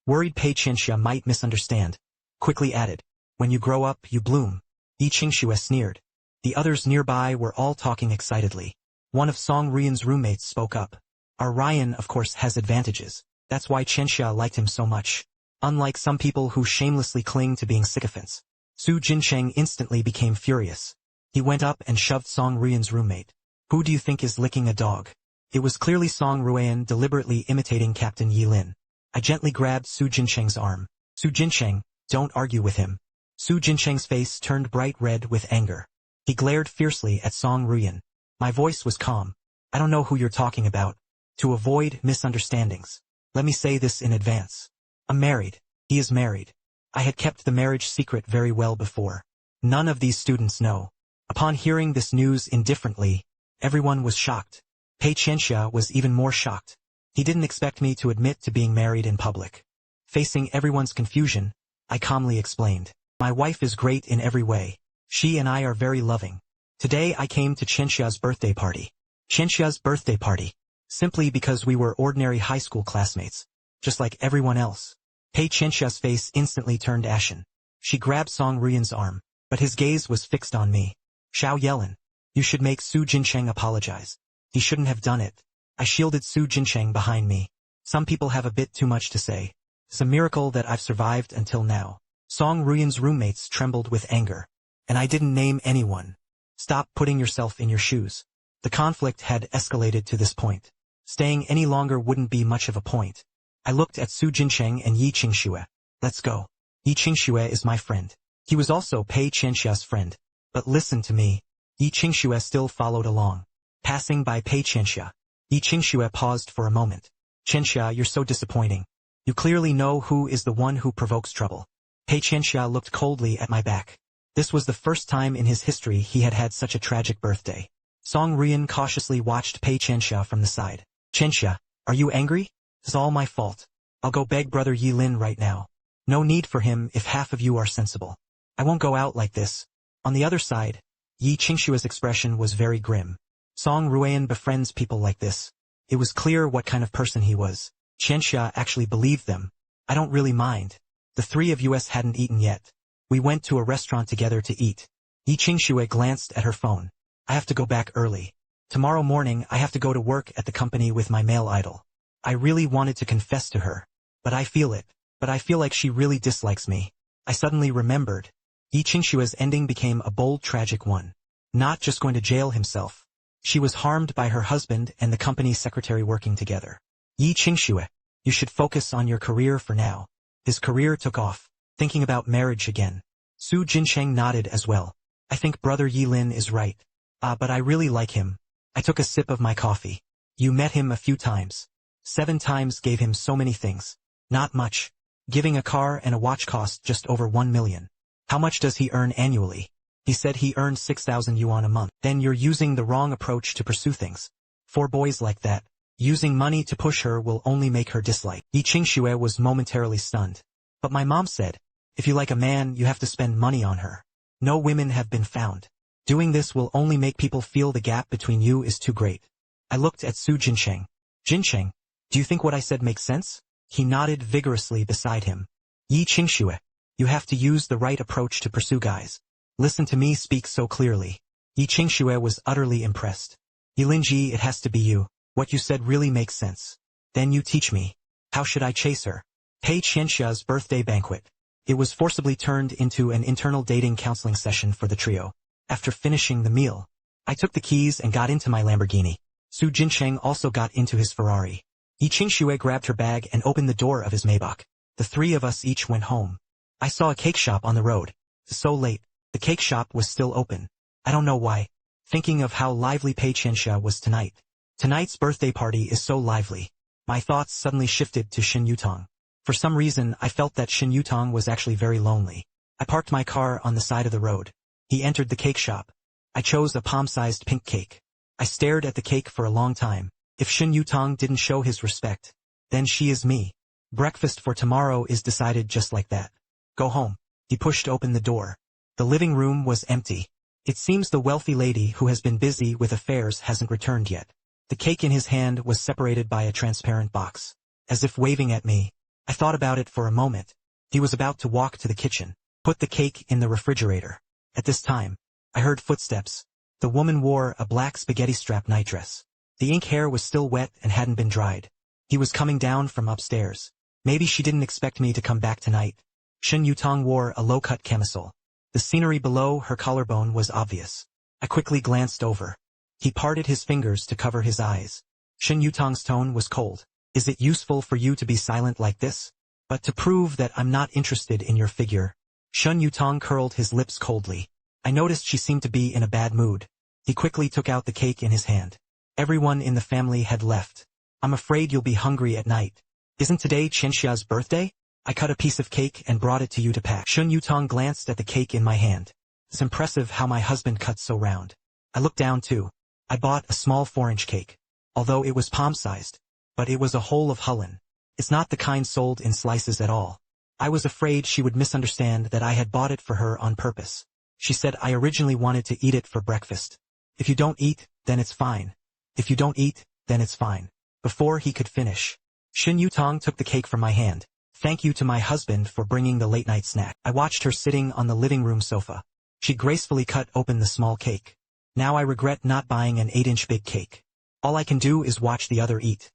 worried Pei Qianxia might misunderstand, quickly added, when you grow up, you bloom. Yi Qingxue sneered. The others nearby were all talking excitedly. One of Song Rui'an's roommates spoke up. Our Ryan, of course, has advantages. That's why Qianxia liked him so much. Unlike some people who shamelessly cling to being sycophants. Su Jincheng instantly became furious. He went up and shoved Song Rui'an's roommate. Who do you think is licking a dog? It was clearly Song Rui'an deliberately imitating Captain Yelin. I gently grabbed Su Jincheng's arm. Su Jincheng, don't argue with him. Su Jincheng's face turned bright red with anger. He glared fiercely at Song Rui'an. My voice was calm. I don't know who you're talking about. To avoid misunderstandings, let me say this in advance. I'm married. He is married. I had kept the marriage secret very well before. None of these students know. Upon hearing this news indifferently, everyone was shocked. Pei Qianxia was even more shocked. He didn't expect me to admit to being married in public. Facing everyone's confusion, I calmly explained. My wife is great in every way. She and I are very loving. Today I came to Qianxia's birthday party. Qianxia's birthday party. Simply because we were ordinary high school classmates. Just like everyone else. Pei Qianxia's face instantly turned ashen. She grabbed Song Rui'an's arm, but his gaze was fixed on me. Xiao Yelin, you should make Su Jincheng apologize. He shouldn't have done it. I shielded Su Jincheng behind me. Some people have a bit too much to say. It's a miracle that I've survived until now. Song Rui'an's roommates trembled with anger. And I didn't name anyone. Stop putting yourself in your shoes. The conflict had escalated to this point. Staying any longer wouldn't be much of a point. I looked at Su Jincheng and Yi Qingxue. Let's go. Yi Qingxue is my friend. He was also Pei Qianxia's friend. But listen to me. Yi Qingxue still followed along. Passing by Pei Qianxia. Yi Qingxue paused for a moment. Qianxia, you're so disappointing. You clearly know who is the one who provokes trouble. Pei Qianxia looked coldly at my back. This was the first time in his history he had had such a tragic birthday. Song Rui'an cautiously watched Pei Qianxia from the side. Qianxia, are you angry? It's all my fault. I'll go beg brother Yelin right now. No need for him if half of you are sensible. I won't go out like this. On the other side, Yi Qingxue's expression was very grim. Song Rui'an befriends people like this. It was clear what kind of person he was. Qianxia actually believed them. I don't really mind. The three of us hadn't eaten yet. We went to a restaurant together to eat. Yi Qingxue glanced at her phone. I have to go back early. Tomorrow morning I have to go to work at the company with my male idol. I really wanted to confess to her. But I feel it. But I feel like she really dislikes me. I suddenly remembered. Yi Qingxue's ending became a bold, tragic one. Not just going to jail himself. She was harmed by her husband and the company secretary working together. Yi Qingxue, you should focus on your career for now. His career took off, thinking about marriage again. Su Jincheng nodded as well. I think brother Yelin is right. But I really like him. I took a sip of my coffee. You met him a few times. 7 times gave him so many things. Not much. Giving a car and a watch cost just over 1 million. How much does he earn annually? He said he earned 6,000 yuan a month. Then you're using the wrong approach to pursue things. For boys like that, using money to push her will only make her dislike. Yi Qingxue was momentarily stunned. But my mom said, if you like a man, you have to spend money on her. No women have been found. Doing this will only make people feel the gap between you is too great. I looked at Su Jincheng. Jincheng, do you think what I said makes sense? He nodded vigorously beside him. Yi Qingxue, you have to use the right approach to pursue guys. Listen to me speak so clearly. Yi Qingxue was utterly impressed. Yilinji, it has to be you. What you said really makes sense. Then you teach me. How should I chase her? Pei Qianxia's birthday banquet. It was forcibly turned into an internal dating counseling session for the trio. After finishing the meal, I took the keys and got into my Lamborghini. Su Jincheng also got into his Ferrari. Yi Qingxue grabbed her bag and opened the door of his Maybach. The three of us each went home. I saw a cake shop on the road. So late, the cake shop was still open. I don't know why. Thinking of how lively Pei Qianxia was tonight. Tonight's birthday party is so lively. My thoughts suddenly shifted to Shen Yutang. For some reason, I felt that Shen Yutang was actually very lonely. I parked my car on the side of the road. He entered the cake shop. I chose a palm-sized pink cake. I stared at the cake for a long time. If Shen Yutang didn't show his respect, then she is me. Breakfast for tomorrow is decided just like that. Go home. He pushed open the door. The living room was empty. It seems the wealthy lady who has been busy with affairs hasn't returned yet. The cake in his hand was separated by a transparent box. As if waving at me, I thought about it for a moment. He was about to walk to the kitchen. Put the cake in the refrigerator. At this time, I heard footsteps. The woman wore a black spaghetti-strap nightdress. The ink hair was still wet and hadn't been dried. He was coming down from upstairs. Maybe she didn't expect me to come back tonight. Shen Yutang wore a low-cut camisole. The scenery below her collarbone was obvious. I quickly glanced over. He parted his fingers to cover his eyes. Shen Yutang's tone was cold. Is it useful for you to be silent like this? But to prove that I'm not interested in your figure. Shen Yutang curled his lips coldly. I noticed she seemed to be in a bad mood. He quickly took out the cake in his hand. Everyone in the family had left. I'm afraid you'll be hungry at night. Isn't today Qianxia's birthday? I cut a piece of cake and brought it to you to pack. Shen Yutang glanced at the cake in my hand. It's impressive how my husband cuts so round. I looked down too. I bought a small 4-inch cake. Although it was palm-sized. But it was a whole of Hulun. It's not the kind sold in slices at all. I was afraid she would misunderstand that I had bought it for her on purpose. She said I originally wanted to eat it for breakfast. If you don't eat, then it's fine. If you don't eat, then it's fine. Before he could finish, Shen Yutang took the cake from my hand. Thank you to my husband for bringing the late-night snack. I watched her sitting on the living room sofa. She gracefully cut open the small cake. Now I regret not buying an 8-inch big cake. All I can do is watch the other eat.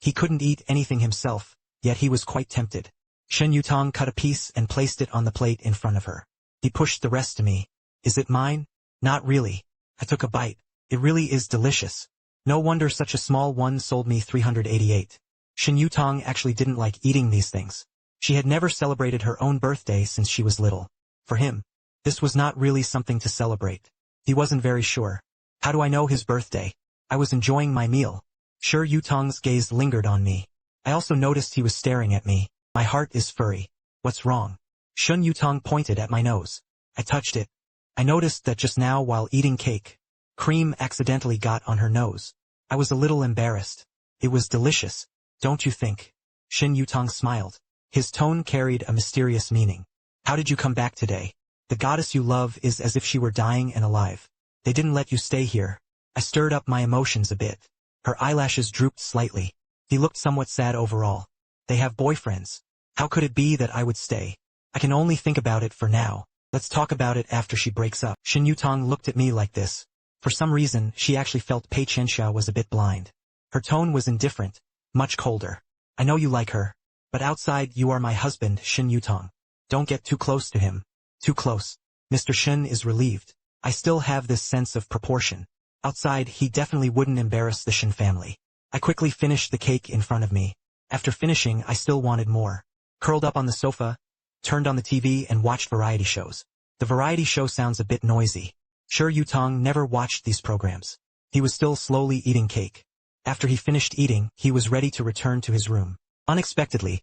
He couldn't eat anything himself, yet he was quite tempted. Shen Yutang cut a piece and placed it on the plate in front of her. He pushed the rest to me. Is it mine? Not really. I took a bite. It really is delicious. No wonder such a small one sold me 388. Shen Yutang actually didn't like eating these things. She had never celebrated her own birthday since she was little. For him, this was not really something to celebrate. He wasn't very sure. How do I know his birthday? I was enjoying my meal. Shen Yutang's gaze lingered on me. I also noticed he was staring at me. My heart is furry. What's wrong? Shen Yutang pointed at my nose. I touched it. I noticed that just now while eating cake, cream accidentally got on her nose. I was a little embarrassed. It was delicious, don't you think? Shen Yutang smiled. His tone carried a mysterious meaning. How did you come back today? The goddess you love is as if she were dying and alive. They didn't let you stay here. I stirred up my emotions a bit. Her eyelashes drooped slightly. He looked somewhat sad overall. They have boyfriends. How could it be that I would stay? I can only think about it for now. Let's talk about it after she breaks up. Shen Yutang looked at me like this. For some reason, she actually felt Pei Qianxia was a bit blind. Her tone was indifferent, much colder. I know you like her. But outside you are my husband, Shen Yutang. Don't get too close to him. Too close. Mr. Shen is relieved. I still have this sense of proportion. Outside he definitely wouldn't embarrass the Shen family. I quickly finished the cake in front of me. After finishing I still wanted more. Curled up on the sofa, turned on the TV and watched variety shows. The variety show sounds a bit noisy. Shen Yutang never watched these programs. He was still slowly eating cake. After he finished eating, he was ready to return to his room. Unexpectedly,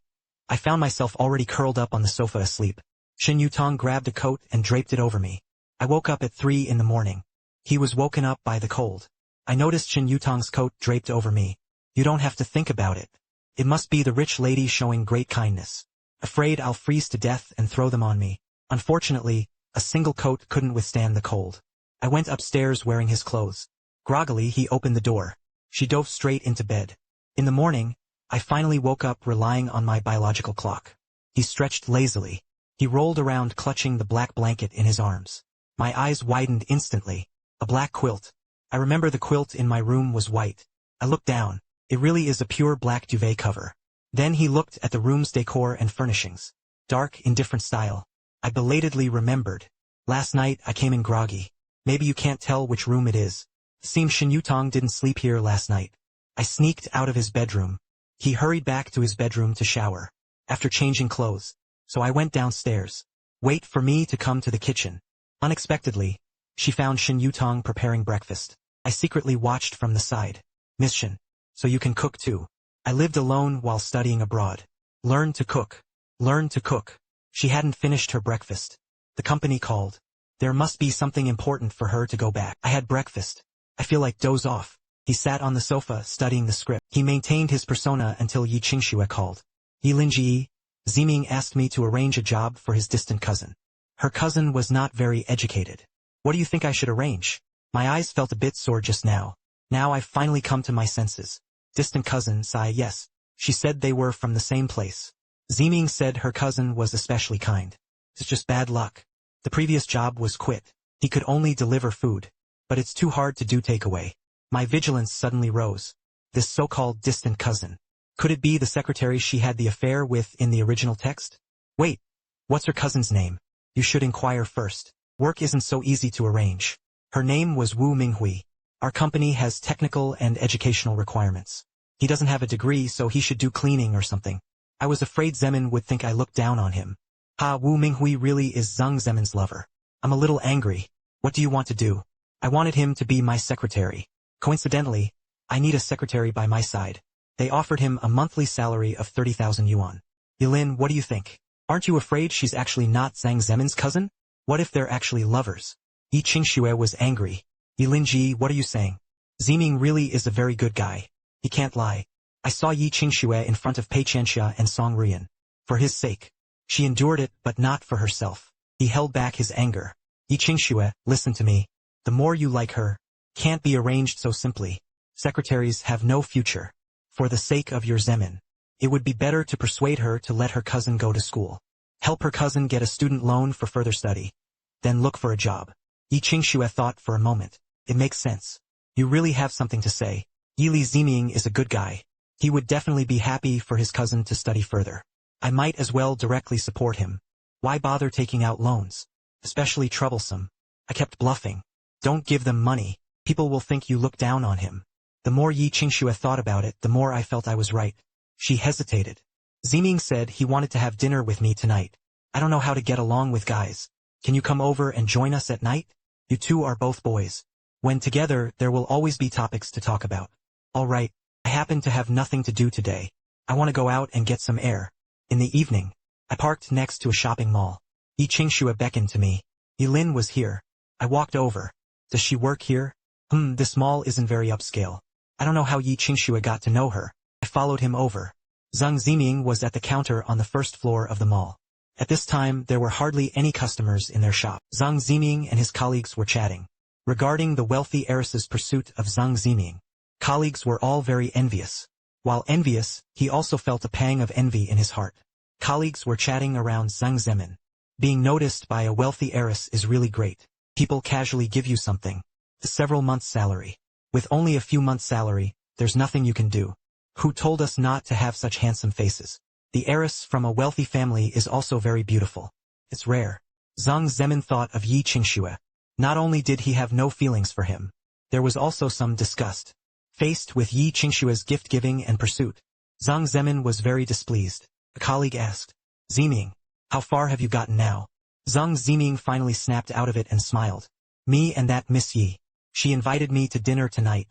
I found myself already curled up on the sofa asleep. Shen Yutang grabbed a coat and draped it over me. I woke up at 3 in the morning. He was woken up by the cold. I noticed Shen Yutang's coat draped over me. You don't have to think about it. It must be the rich lady showing great kindness. Afraid I'll freeze to death and throw them on me. Unfortunately, a single coat couldn't withstand the cold. I went upstairs wearing his clothes. Groggily he opened the door. She dove straight into bed. In the morning, I finally woke up relying on my biological clock. He stretched lazily. He rolled around clutching the black blanket in his arms. My eyes widened instantly. A black quilt. I remember the quilt in my room was white. I looked down. It really is a pure black duvet cover. Then he looked at the room's decor and furnishings. Dark, indifferent style. I belatedly remembered. Last night I came in groggy. Maybe you can't tell which room it is. Seems Shen Yutang didn't sleep here last night. I sneaked out of his bedroom. He hurried back to his bedroom to shower. After changing clothes. So I went downstairs. Wait for me to come to the kitchen. Unexpectedly, she found Shen Yutang preparing breakfast. I secretly watched from the side. Miss Shen, so you can cook too. I lived alone while studying abroad. Learn to cook. Learn to cook. She hadn't finished her breakfast. The company called. There must be something important for her to go back. I had breakfast. I feel like doze off. He sat on the sofa studying the script. He maintained his persona until Yi Qingxue called. Yilin Ziming asked me to arrange a job for his distant cousin. Her cousin was not very educated. What do you think I should arrange? My eyes felt a bit sore just now. Now I've finally come to my senses. Distant cousin, yes. She said they were from the same place. Ziming said her cousin was especially kind. It's just bad luck. The previous job was quit. He could only deliver food. But it's too hard to do takeaway. My vigilance suddenly rose. This so-called distant cousin. Could it be the secretary she had the affair with in the original text? Wait, what's her cousin's name? You should inquire first. Work isn't so easy to arrange. Her name was Wu Minghui. Our company has technical and educational requirements. He doesn't have a degree, so he should do cleaning or something. I was afraid Zemin would think I looked down on him. Wu Minghui really is Zhang Zemin's lover. I'm a little angry. What do you want to do? I wanted him to be my secretary. Coincidentally, I need a secretary by my side. They offered him a monthly salary of 30,000 yuan. Yilin, what do you think? Aren't you afraid she's actually not Zhang Zemin's cousin? What if they're actually lovers? Yi Qingxue was angry. Yilin, what are you saying? Ziming really is a very good guy. He can't lie. I saw Yi Qingxue in front of Pei Qianxia and Song Rui'an. For his sake. She endured it, but not for herself. He held back his anger. Yi Qingxue, listen to me. The more you like her, can't be arranged so simply. Secretaries have no future. For the sake of your Zemin, it would be better to persuade her to let her cousin go to school. Help her cousin get a student loan for further study. Then look for a job. Yi Qingxue thought for a moment. It makes sense. You really have something to say. Yili Ziming is a good guy. He would definitely be happy for his cousin to study further. I might as well directly support him. Why bother taking out loans? Especially troublesome. I kept bluffing. Don't give them money. People will think you look down on him. The more Yi Qingxue thought about it, the more I felt I was right. She hesitated. Ziming said he wanted to have dinner with me tonight. I don't know how to get along with guys. Can you come over and join us at night? You two are both boys. When together, there will always be topics to talk about. All right. I happen to have nothing to do today. I want to go out and get some air. In the evening, I parked next to a shopping mall. Yi Qingxue beckoned to me. Yilin was here. I walked over. Does she work here? This mall isn't very upscale. I don't know how Yi Qingxue got to know her. I followed him over. Zhang Ziming was at the counter on the first floor of the mall. At this time, there were hardly any customers in their shop. Zhang Ziming and his colleagues were chatting. Regarding the wealthy heiress's pursuit of Zhang Ziming, colleagues were all very envious. While envious, he also felt a pang of envy in his heart. Colleagues were chatting around Zhang Zemin. Being noticed by a wealthy heiress is really great. People casually give you something. Several months' salary. With only a few months' salary, there's nothing you can do. Who told us not to have such handsome faces? The heiress from a wealthy family is also very beautiful. It's rare. Zhang Zemin thought of Yi Qingxue. Not only did he have no feelings for him, there was also some disgust. Faced with Yi Qingxue's gift-giving and pursuit, Zhang Zemin was very displeased. A colleague asked, Ziming, how far have you gotten now? Zhang Ziming finally snapped out of it and smiled. Me and that Miss Yi. She invited me to dinner tonight.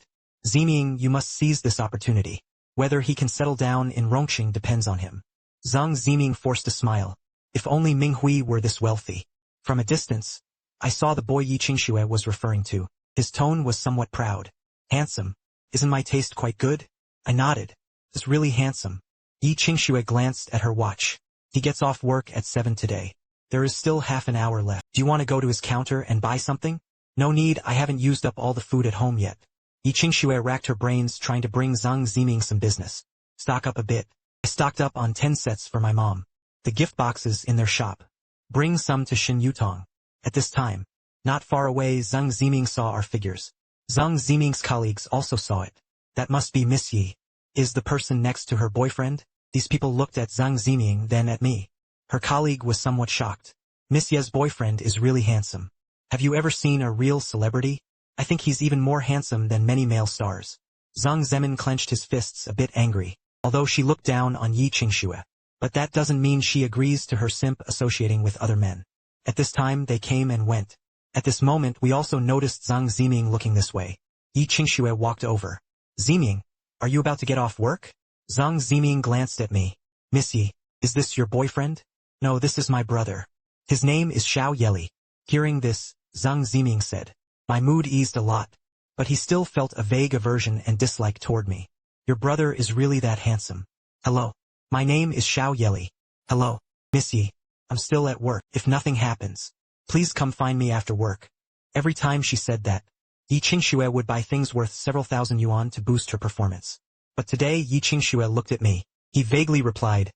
Ziming, you must seize this opportunity. Whether he can settle down in Rongqing depends on him. Zhang Ziming forced a smile. If only Minghui were this wealthy. From a distance, I saw the boy Yi Qingxue was referring to. His tone was somewhat proud. Handsome. Isn't my taste quite good? I nodded. It's really handsome. Yi Qingxue glanced at her watch. He gets off work at 7 today. There is still half an hour left. Do you want to go to his counter and buy something? No need, I haven't used up all the food at home yet. Yi Qingxue racked her brains trying to bring Zhang Ziming some business. Stock up a bit. I stocked up on 10 sets for my mom. The gift boxes in their shop. Bring some to Shen Yutang. At this time, not far away, Zhang Ziming saw our figures. Zhang Ziming's colleagues also saw it. That must be Miss Yi. Is the person next to her boyfriend? These people looked at Zhang Ziming, then at me. Her colleague was somewhat shocked. Miss Ye's boyfriend is really handsome. Have you ever seen a real celebrity? I think he's even more handsome than many male stars. Zhang Zemin clenched his fists, a bit angry, although she looked down on Yi Qingxue. But that doesn't mean she agrees to her simp associating with other men. At this time they came and went. At this moment we also noticed Zhang Ziming looking this way. Yi Qingxue walked over. Ziming, are you about to get off work? Zhang Ziming glanced at me. Miss Yi, is this your boyfriend? No, this is my brother. His name is Xiao Yelin. Hearing this, Zhang Ziming said. My mood eased a lot, but he still felt a vague aversion and dislike toward me. Your brother is really that handsome. Hello. My name is Xiao Yelin. Hello, Miss Yi. I'm still at work. If nothing happens, please come find me after work. Every time she said that, Yi Qingxue would buy things worth several thousand yuan to boost her performance. But today Yi Qingxue looked at me. He vaguely replied,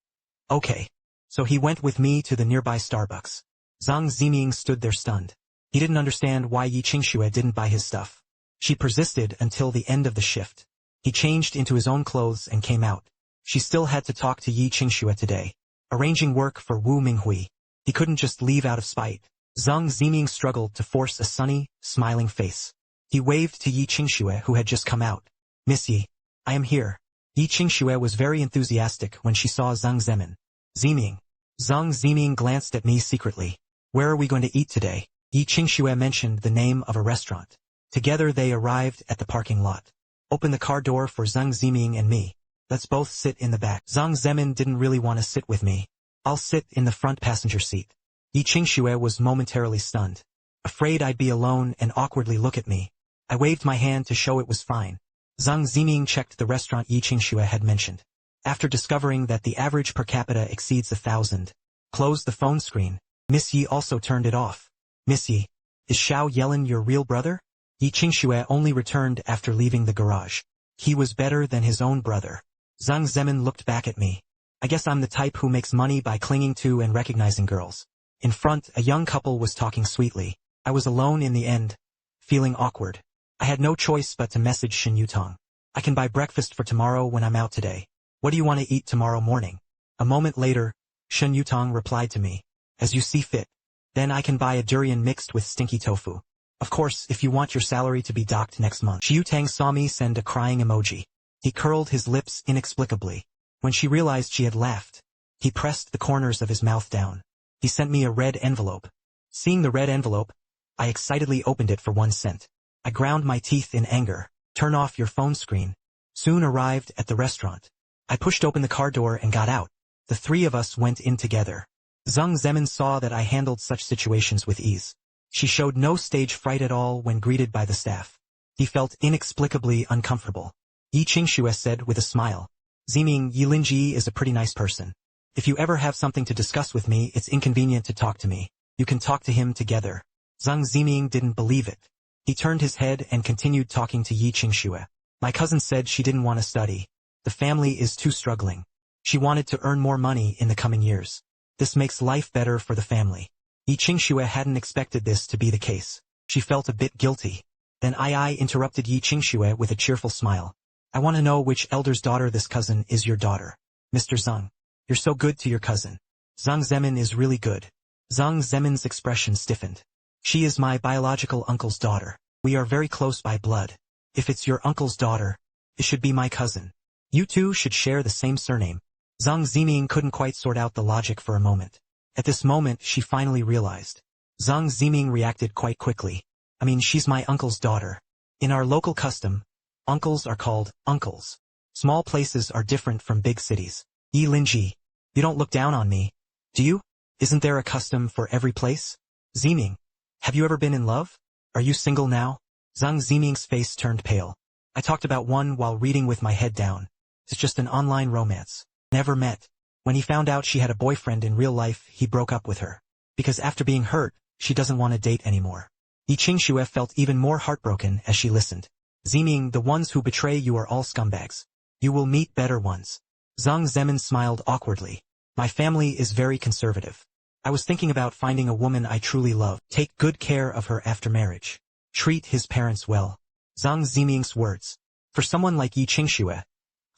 okay. So he went with me to the nearby Starbucks. Zhang Ziming stood there stunned. He didn't understand why Yi Qingxue didn't buy his stuff. She persisted until the end of the shift. He changed into his own clothes and came out. She still had to talk to Yi Qingxue today. Arranging work for Wu Minghui. He couldn't just leave out of spite. Zhang Ziming struggled to force a sunny, smiling face. He waved to Yi Qingxue who had just come out. Miss Yi, I am here. Yi Qingxue was very enthusiastic when she saw Zhang Zemin. Ziming. Zhang Ziming glanced at me secretly. Where are we going to eat today? Yi Qingxue mentioned the name of a restaurant. Together they arrived at the parking lot. Open the car door for Zhang Ziming and me. Let's both sit in the back. Zhang Zemin didn't really want to sit with me. I'll sit in the front passenger seat. Yi Qingxue was momentarily stunned. Afraid I'd be alone and awkwardly look at me. I waved my hand to show it was fine. Zhang Ziming checked the restaurant Yi Qingxue had mentioned. After discovering that the average per capita exceeds 1,000, closed the phone screen. Miss Yi also turned it off. Miss Yi, is Xiao Yelin your real brother? Yi Qingxue only returned after leaving the garage. He was better than his own brother. Zhang Zemin looked back at me. I guess I'm the type who makes money by clinging to and recognizing girls. In front, a young couple was talking sweetly. I was alone in the end, feeling awkward. I had no choice but to message Shen Yutang. I can buy breakfast for tomorrow when I'm out today. What do you want to eat tomorrow morning? A moment later, Shen Yutang replied to me. As you see fit. Then I can buy a durian mixed with stinky tofu. Of course, if you want your salary to be docked next month. Xiao Yutang saw me send a crying emoji. He curled his lips inexplicably. When she realized she had laughed, he pressed the corners of his mouth down. He sent me a red envelope. Seeing the red envelope, I excitedly opened it for 1 cent. I ground my teeth in anger. Turn off your phone screen. Soon arrived at the restaurant. I pushed open the car door and got out. The three of us went in together. Zhang Zemin saw that I handled such situations with ease. She showed no stage fright at all when greeted by the staff. He felt inexplicably uncomfortable. Yi Qingxue said with a smile. Ziming, Yilinji is a pretty nice person. If you ever have something to discuss with me, it's inconvenient to talk to me. You can talk to him together. Zhang Ziming didn't believe it. He turned his head and continued talking to Yi Qingxue. My cousin said she didn't want to study. The family is too struggling. She wanted to earn more money in the coming years. This makes life better for the family. Yi Qingxue hadn't expected this to be the case. She felt a bit guilty. Then I interrupted Yi Qingxue with a cheerful smile. I want to know which elder's daughter this cousin is your daughter. Mr. Zhang. You're so good to your cousin. Zhang Zemin is really good. Zhang Zemin's expression stiffened. She is my biological uncle's daughter. We are very close by blood. If it's your uncle's daughter, it should be my cousin. You two should share the same surname. Zhang Ziming couldn't quite sort out the logic for a moment. At this moment she finally realized. Zhang Ziming reacted quite quickly. I mean, she's my uncle's daughter. In our local custom, uncles are called uncles. Small places are different from big cities. Yi Linji, you don't look down on me, do you? Isn't there a custom for every place? Ziming, have you ever been in love? Are you single now? Zhang Ziming's face turned pale. I talked about one while reading with my head down. It's just an online romance. Never met. When he found out she had a boyfriend in real life, he broke up with her. Because after being hurt, she doesn't want to date anymore. Yi Qingxue felt even more heartbroken as she listened. Ziming, the ones who betray you are all scumbags. You will meet better ones. Zhang Zemin smiled awkwardly. My family is very conservative. I was thinking about finding a woman I truly love. Take good care of her after marriage. Treat his parents well. Zhang Ziming's words. For someone like Yi Qingxue,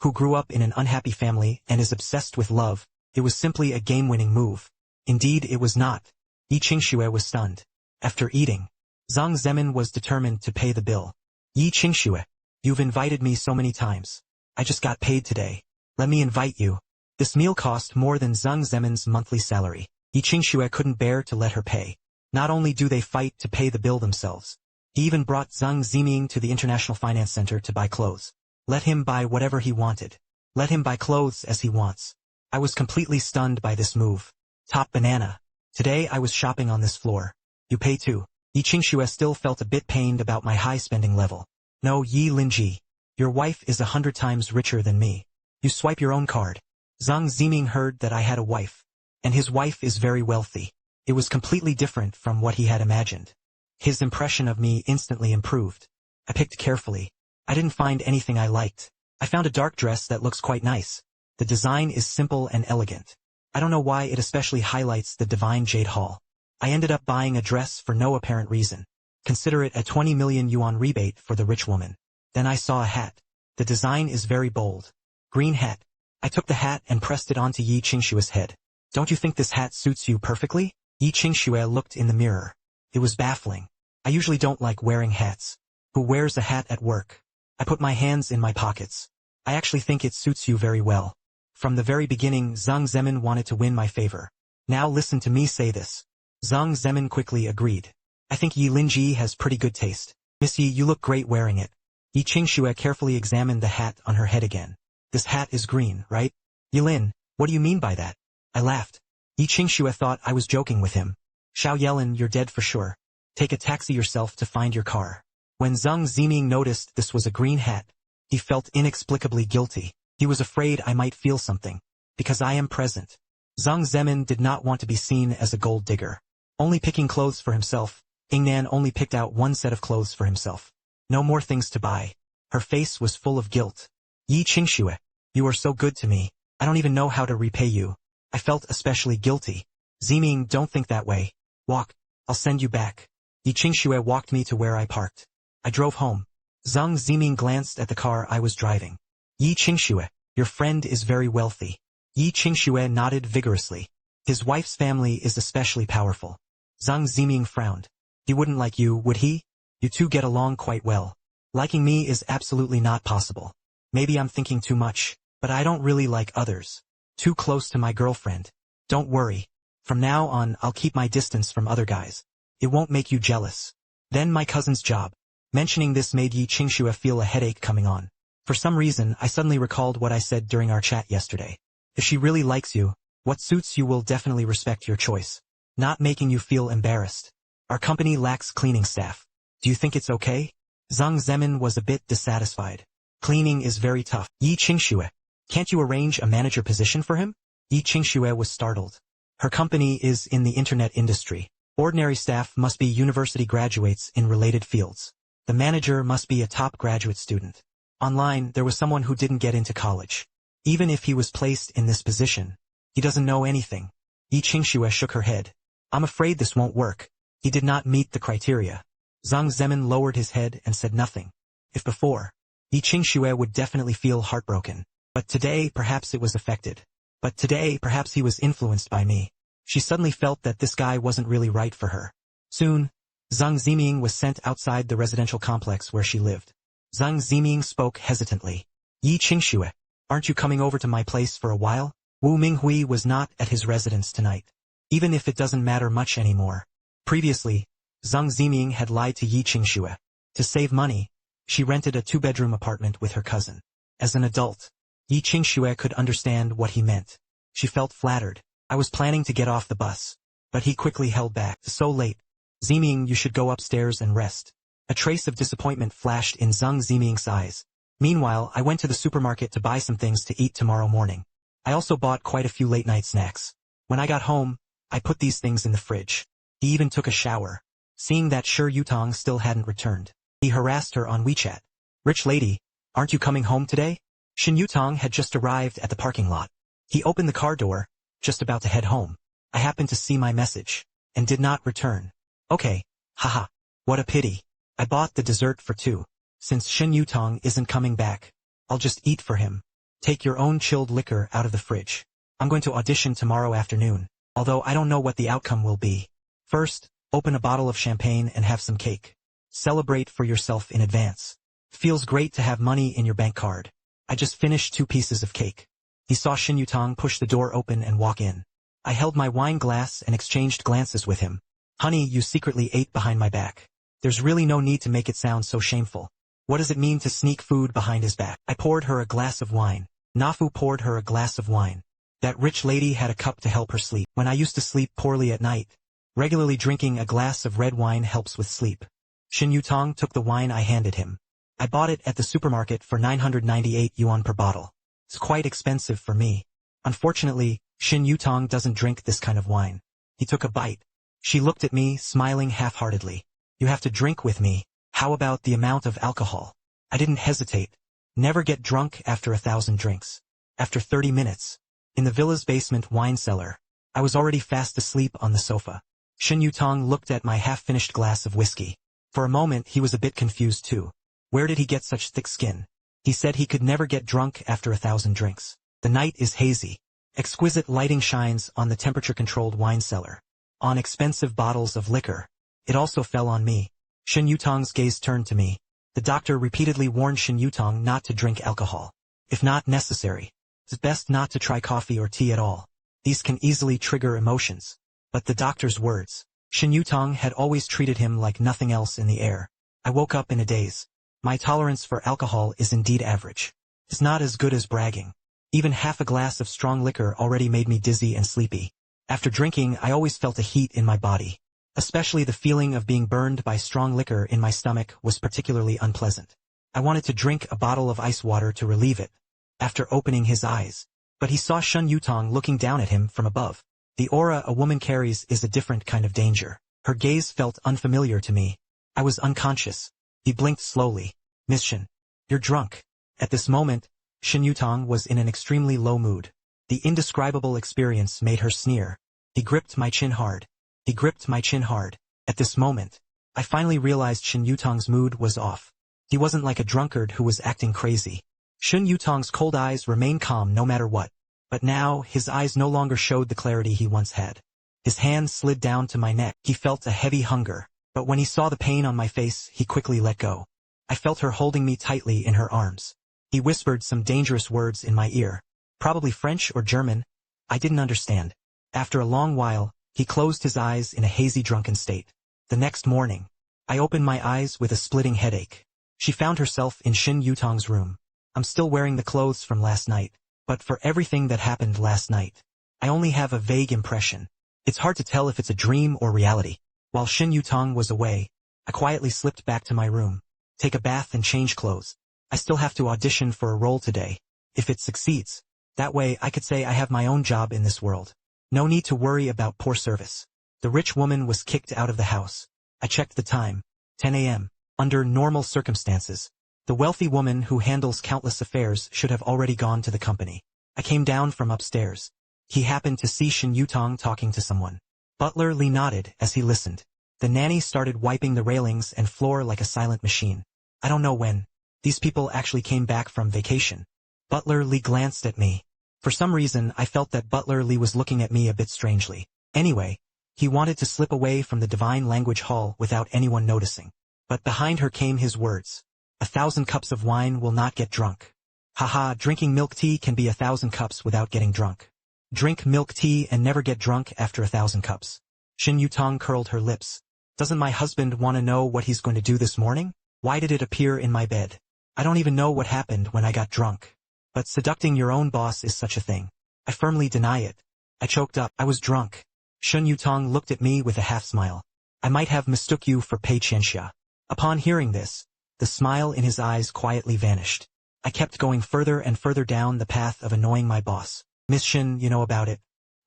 who grew up in an unhappy family and is obsessed with love, it was simply a game-winning move. Indeed, it was not. Yi Qingxue was stunned. After eating, Zhang Zemin was determined to pay the bill. Yi Qingxue, you've invited me so many times. I just got paid today. Let me invite you. This meal cost more than Zhang Zemin's monthly salary. Yi Qingxue couldn't bear to let her pay. Not only do they fight to pay the bill themselves, he even brought Zhang Ziming to the International Finance Center to buy clothes. Let him buy whatever he wanted. Let him buy clothes as he wants. I was completely stunned by this move. Top banana. Today I was shopping on this floor. You pay too. Yi Qingxue still felt a bit pained about my high spending level. No, Yi Linji. Your wife is 100 times richer than me. You swipe your own card. Zhang Ziming heard that I had a wife. And his wife is very wealthy. It was completely different from what he had imagined. His impression of me instantly improved. I picked carefully. I didn't find anything I liked. I found a dark dress that looks quite nice. The design is simple and elegant. I don't know why it especially highlights the divine jade hall. I ended up buying a dress for no apparent reason. Consider it a 20 million yuan rebate for the rich woman. Then I saw a hat. The design is very bold. Green hat. I took the hat and pressed it onto Yi Qingxue's head. Don't you think this hat suits you perfectly? Yi Qingxue looked in the mirror. It was baffling. I usually don't like wearing hats. Who wears a hat at work? I put my hands in my pockets. I actually think it suits you very well. From the very beginning, Zhang Zemin wanted to win my favor. Now listen to me say this. Zhang Zemin quickly agreed. I think Yi Linji has pretty good taste. Miss Yi, you look great wearing it. Yi Qingxue carefully examined the hat on her head again. This hat is green, right? Yelin, what do you mean by that? I laughed. Yi Qingxue thought I was joking with him. Xiao Yelin, you're dead for sure. Take a taxi yourself to find your car. When Zhang Ziming noticed this was a green hat, he felt inexplicably guilty. He was afraid I might feel something. Because I am present. Zhang Zemin did not want to be seen as a gold digger. Only picking clothes for himself, Yingnan only picked out one set of clothes for himself. No more things to buy. Her face was full of guilt. Yi Qingxue, you are so good to me. I don't even know how to repay you. I felt especially guilty. Ziming, don't think that way. Walk. I'll send you back. Yi Qingxue walked me to where I parked. I drove home. Zhang Ziming glanced at the car I was driving. Yi Qingxue, your friend is very wealthy. Yi Qingxue nodded vigorously. His wife's family is especially powerful. Zhang Ziming frowned. He wouldn't like you, would he? You two get along quite well. Liking me is absolutely not possible. Maybe I'm thinking too much, but I don't really like others. Too close to my girlfriend. Don't worry. From now on, I'll keep my distance from other guys. It won't make you jealous. Then my cousin's job. Mentioning this made Yi Qingxue feel a headache coming on. For some reason, I suddenly recalled what I said during our chat yesterday. If she really likes you, what suits you will definitely respect your choice. Not making you feel embarrassed. Our company lacks cleaning staff. Do you think it's okay? Zhang Zemin was a bit dissatisfied. Cleaning is very tough. Yi Qingxue, can't you arrange a manager position for him? Yi Qingxue was startled. Her company is in the internet industry. Ordinary staff must be university graduates in related fields. The manager must be a top graduate student. Online, there was someone who didn't get into college. Even if he was placed in this position, he doesn't know anything. Yi Qingxue shook her head. I'm afraid this won't work. He did not meet the criteria. Zhang Zemin lowered his head and said nothing. If before, Yi Qingxue would definitely feel heartbroken. But today, perhaps it was affected. But today, perhaps he was influenced by me. She suddenly felt that this guy wasn't really right for her. Soon, Zhang Ziming was sent outside the residential complex where she lived. Zhang Ziming spoke hesitantly. Yi Qingxue, aren't you coming over to my place for a while? Wu Minghui was not at his residence tonight. Even if it doesn't matter much anymore. Previously, Zhang Ziming had lied to Yi Qingxue. To save money, she rented a 2-bedroom apartment with her cousin. As an adult, Yi Qingxue could understand what he meant. She felt flattered. I was planning to get off the bus. But he quickly held back. So late. Ziming, you should go upstairs and rest. A trace of disappointment flashed in Zhang Ziming's eyes. Meanwhile, I went to the supermarket to buy some things to eat tomorrow morning. I also bought quite a few late-night snacks. When I got home, I put these things in the fridge. He even took a shower. Seeing that Shen Yutang still hadn't returned, he harassed her on WeChat. Rich lady, aren't you coming home today? Shen Yutang had just arrived at the parking lot. He opened the car door, just about to head home. I happened to see my message, and did not return. Okay, haha. What a pity. I bought the dessert for two. Since Shen Yutang isn't coming back, I'll just eat for him. Take your own chilled liquor out of the fridge. I'm going to audition tomorrow afternoon, although I don't know what the outcome will be. First, open a bottle of champagne and have some cake. Celebrate for yourself in advance. Feels great to have money in your bank card. I just finished 2 pieces of cake. He saw Shen Yutang push the door open and walk in. I held my wine glass and exchanged glances with him. Honey, you secretly ate behind my back. There's really no need to make it sound so shameful. What does it mean to sneak food behind his back? I poured her a glass of wine. Nafu poured her a glass of wine. That rich lady had a cup to help her sleep. When I used to sleep poorly at night, regularly drinking a glass of red wine helps with sleep. Shen Yutang took the wine I handed him. I bought it at the supermarket for 998 yuan per bottle. It's quite expensive for me. Unfortunately, Shen Yutang doesn't drink this kind of wine. He took a bite. She looked at me, smiling half-heartedly. You have to drink with me. How about the amount of alcohol? I didn't hesitate. Never get drunk after 1,000 drinks. After 30 minutes, in the villa's basement wine cellar, I was already fast asleep on the sofa. Shen Yutang looked at my half-finished glass of whiskey. For a moment he was a bit confused too. Where did he get such thick skin? He said he could never get drunk after 1,000 drinks. The night is hazy. Exquisite lighting shines on the temperature-controlled wine cellar. On expensive bottles of liquor. It also fell on me. Shen Yutang's gaze turned to me. The doctor repeatedly warned Shen Yutang not to drink alcohol. If not necessary, it's best not to try coffee or tea at all. These can easily trigger emotions. But the doctor's words. Shen Yutang had always treated him like nothing else in the air. I woke up in a daze. My tolerance for alcohol is indeed average. It's not as good as bragging. Even half a glass of strong liquor already made me dizzy and sleepy. After drinking, I always felt a heat in my body. Especially the feeling of being burned by strong liquor in my stomach was particularly unpleasant. I wanted to drink a bottle of ice water to relieve it. After opening his eyes. But he saw Shen Yutang looking down at him from above. The aura a woman carries is a different kind of danger. Her gaze felt unfamiliar to me. I was unconscious. He blinked slowly. Miss Shen, you're drunk. At this moment, Shen Yutang was in an extremely low mood. The indescribable experience made her sneer. He gripped my chin hard. He gripped my chin hard. At this moment, I finally realized Shen Yutang's mood was off. He wasn't like a drunkard who was acting crazy. Shen Yutang's cold eyes remained calm no matter what. But now, his eyes no longer showed the clarity he once had. His hand slid down to my neck. He felt a heavy hunger. But when he saw the pain on my face, he quickly let go. I felt her holding me tightly in her arms. He whispered some dangerous words in my ear. Probably French or German. I didn't understand. After a long while, he closed his eyes in a hazy drunken state. The next morning, I opened my eyes with a splitting headache. She found herself in Shen Yutang's room. I'm still wearing the clothes from last night. But for everything that happened last night, I only have a vague impression. It's hard to tell if it's a dream or reality. While Shen Yutang was away, I quietly slipped back to my room. Take a bath and change clothes. I still have to audition for a role today. If it succeeds, that way I could say I have my own job in this world. No need to worry about poor service. The rich woman was kicked out of the house. I checked the time. 10 a.m. Under normal circumstances, the wealthy woman who handles countless affairs should have already gone to the company. I came down from upstairs. He happened to see Shen Yutang talking to someone. Butler Li nodded as he listened. The nanny started wiping the railings and floor like a silent machine. I don't know when. These people actually came back from vacation. Butler Li glanced at me. For some reason, I felt that Butler Li was looking at me a bit strangely. Anyway, he wanted to slip away from the divine language hall without anyone noticing. But behind her came his words. 1,000 cups of wine will not get drunk. Haha, drinking milk tea can be 1,000 cups without getting drunk. Drink milk tea and never get drunk after 1,000 cups. Shen Yutang curled her lips. Doesn't my husband want to know what he's going to do this morning? Why did it appear in my bed? I don't even know what happened when I got drunk. But seducting your own boss is such a thing. I firmly deny it. I choked up. I was drunk. Shen Yutang looked at me with a half-smile. I might have mistook you for Pei Qianxia. Upon hearing this, the smile in his eyes quietly vanished. I kept going further and further down the path of annoying my boss. Miss Shen, you know about it.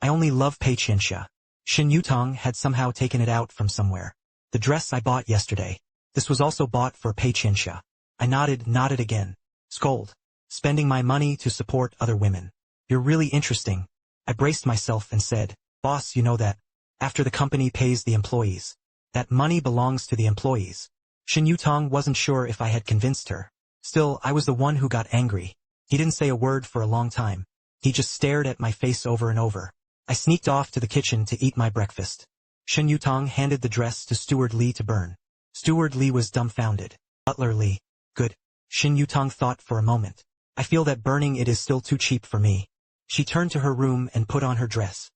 I only love Pei Qianxia. Shen Yutang had somehow taken it out from somewhere. The dress I bought yesterday. This was also bought for Pei Qianxia. I nodded again. Scold. Spending my money to support other women. You're really interesting. I braced myself and said, Boss, you know that. After the company pays the employees. That money belongs to the employees. Shen Yutang wasn't sure if I had convinced her. Still, I was the one who got angry. He didn't say a word for a long time. He just stared at my face over and over. I sneaked off to the kitchen to eat my breakfast. Shen Yutang handed the dress to Steward Li to burn. Steward Li was dumbfounded. Butler Li. Good. Shen Yutang thought for a moment. I feel that burning it is still too cheap for me. She turned to her room and put on her dress.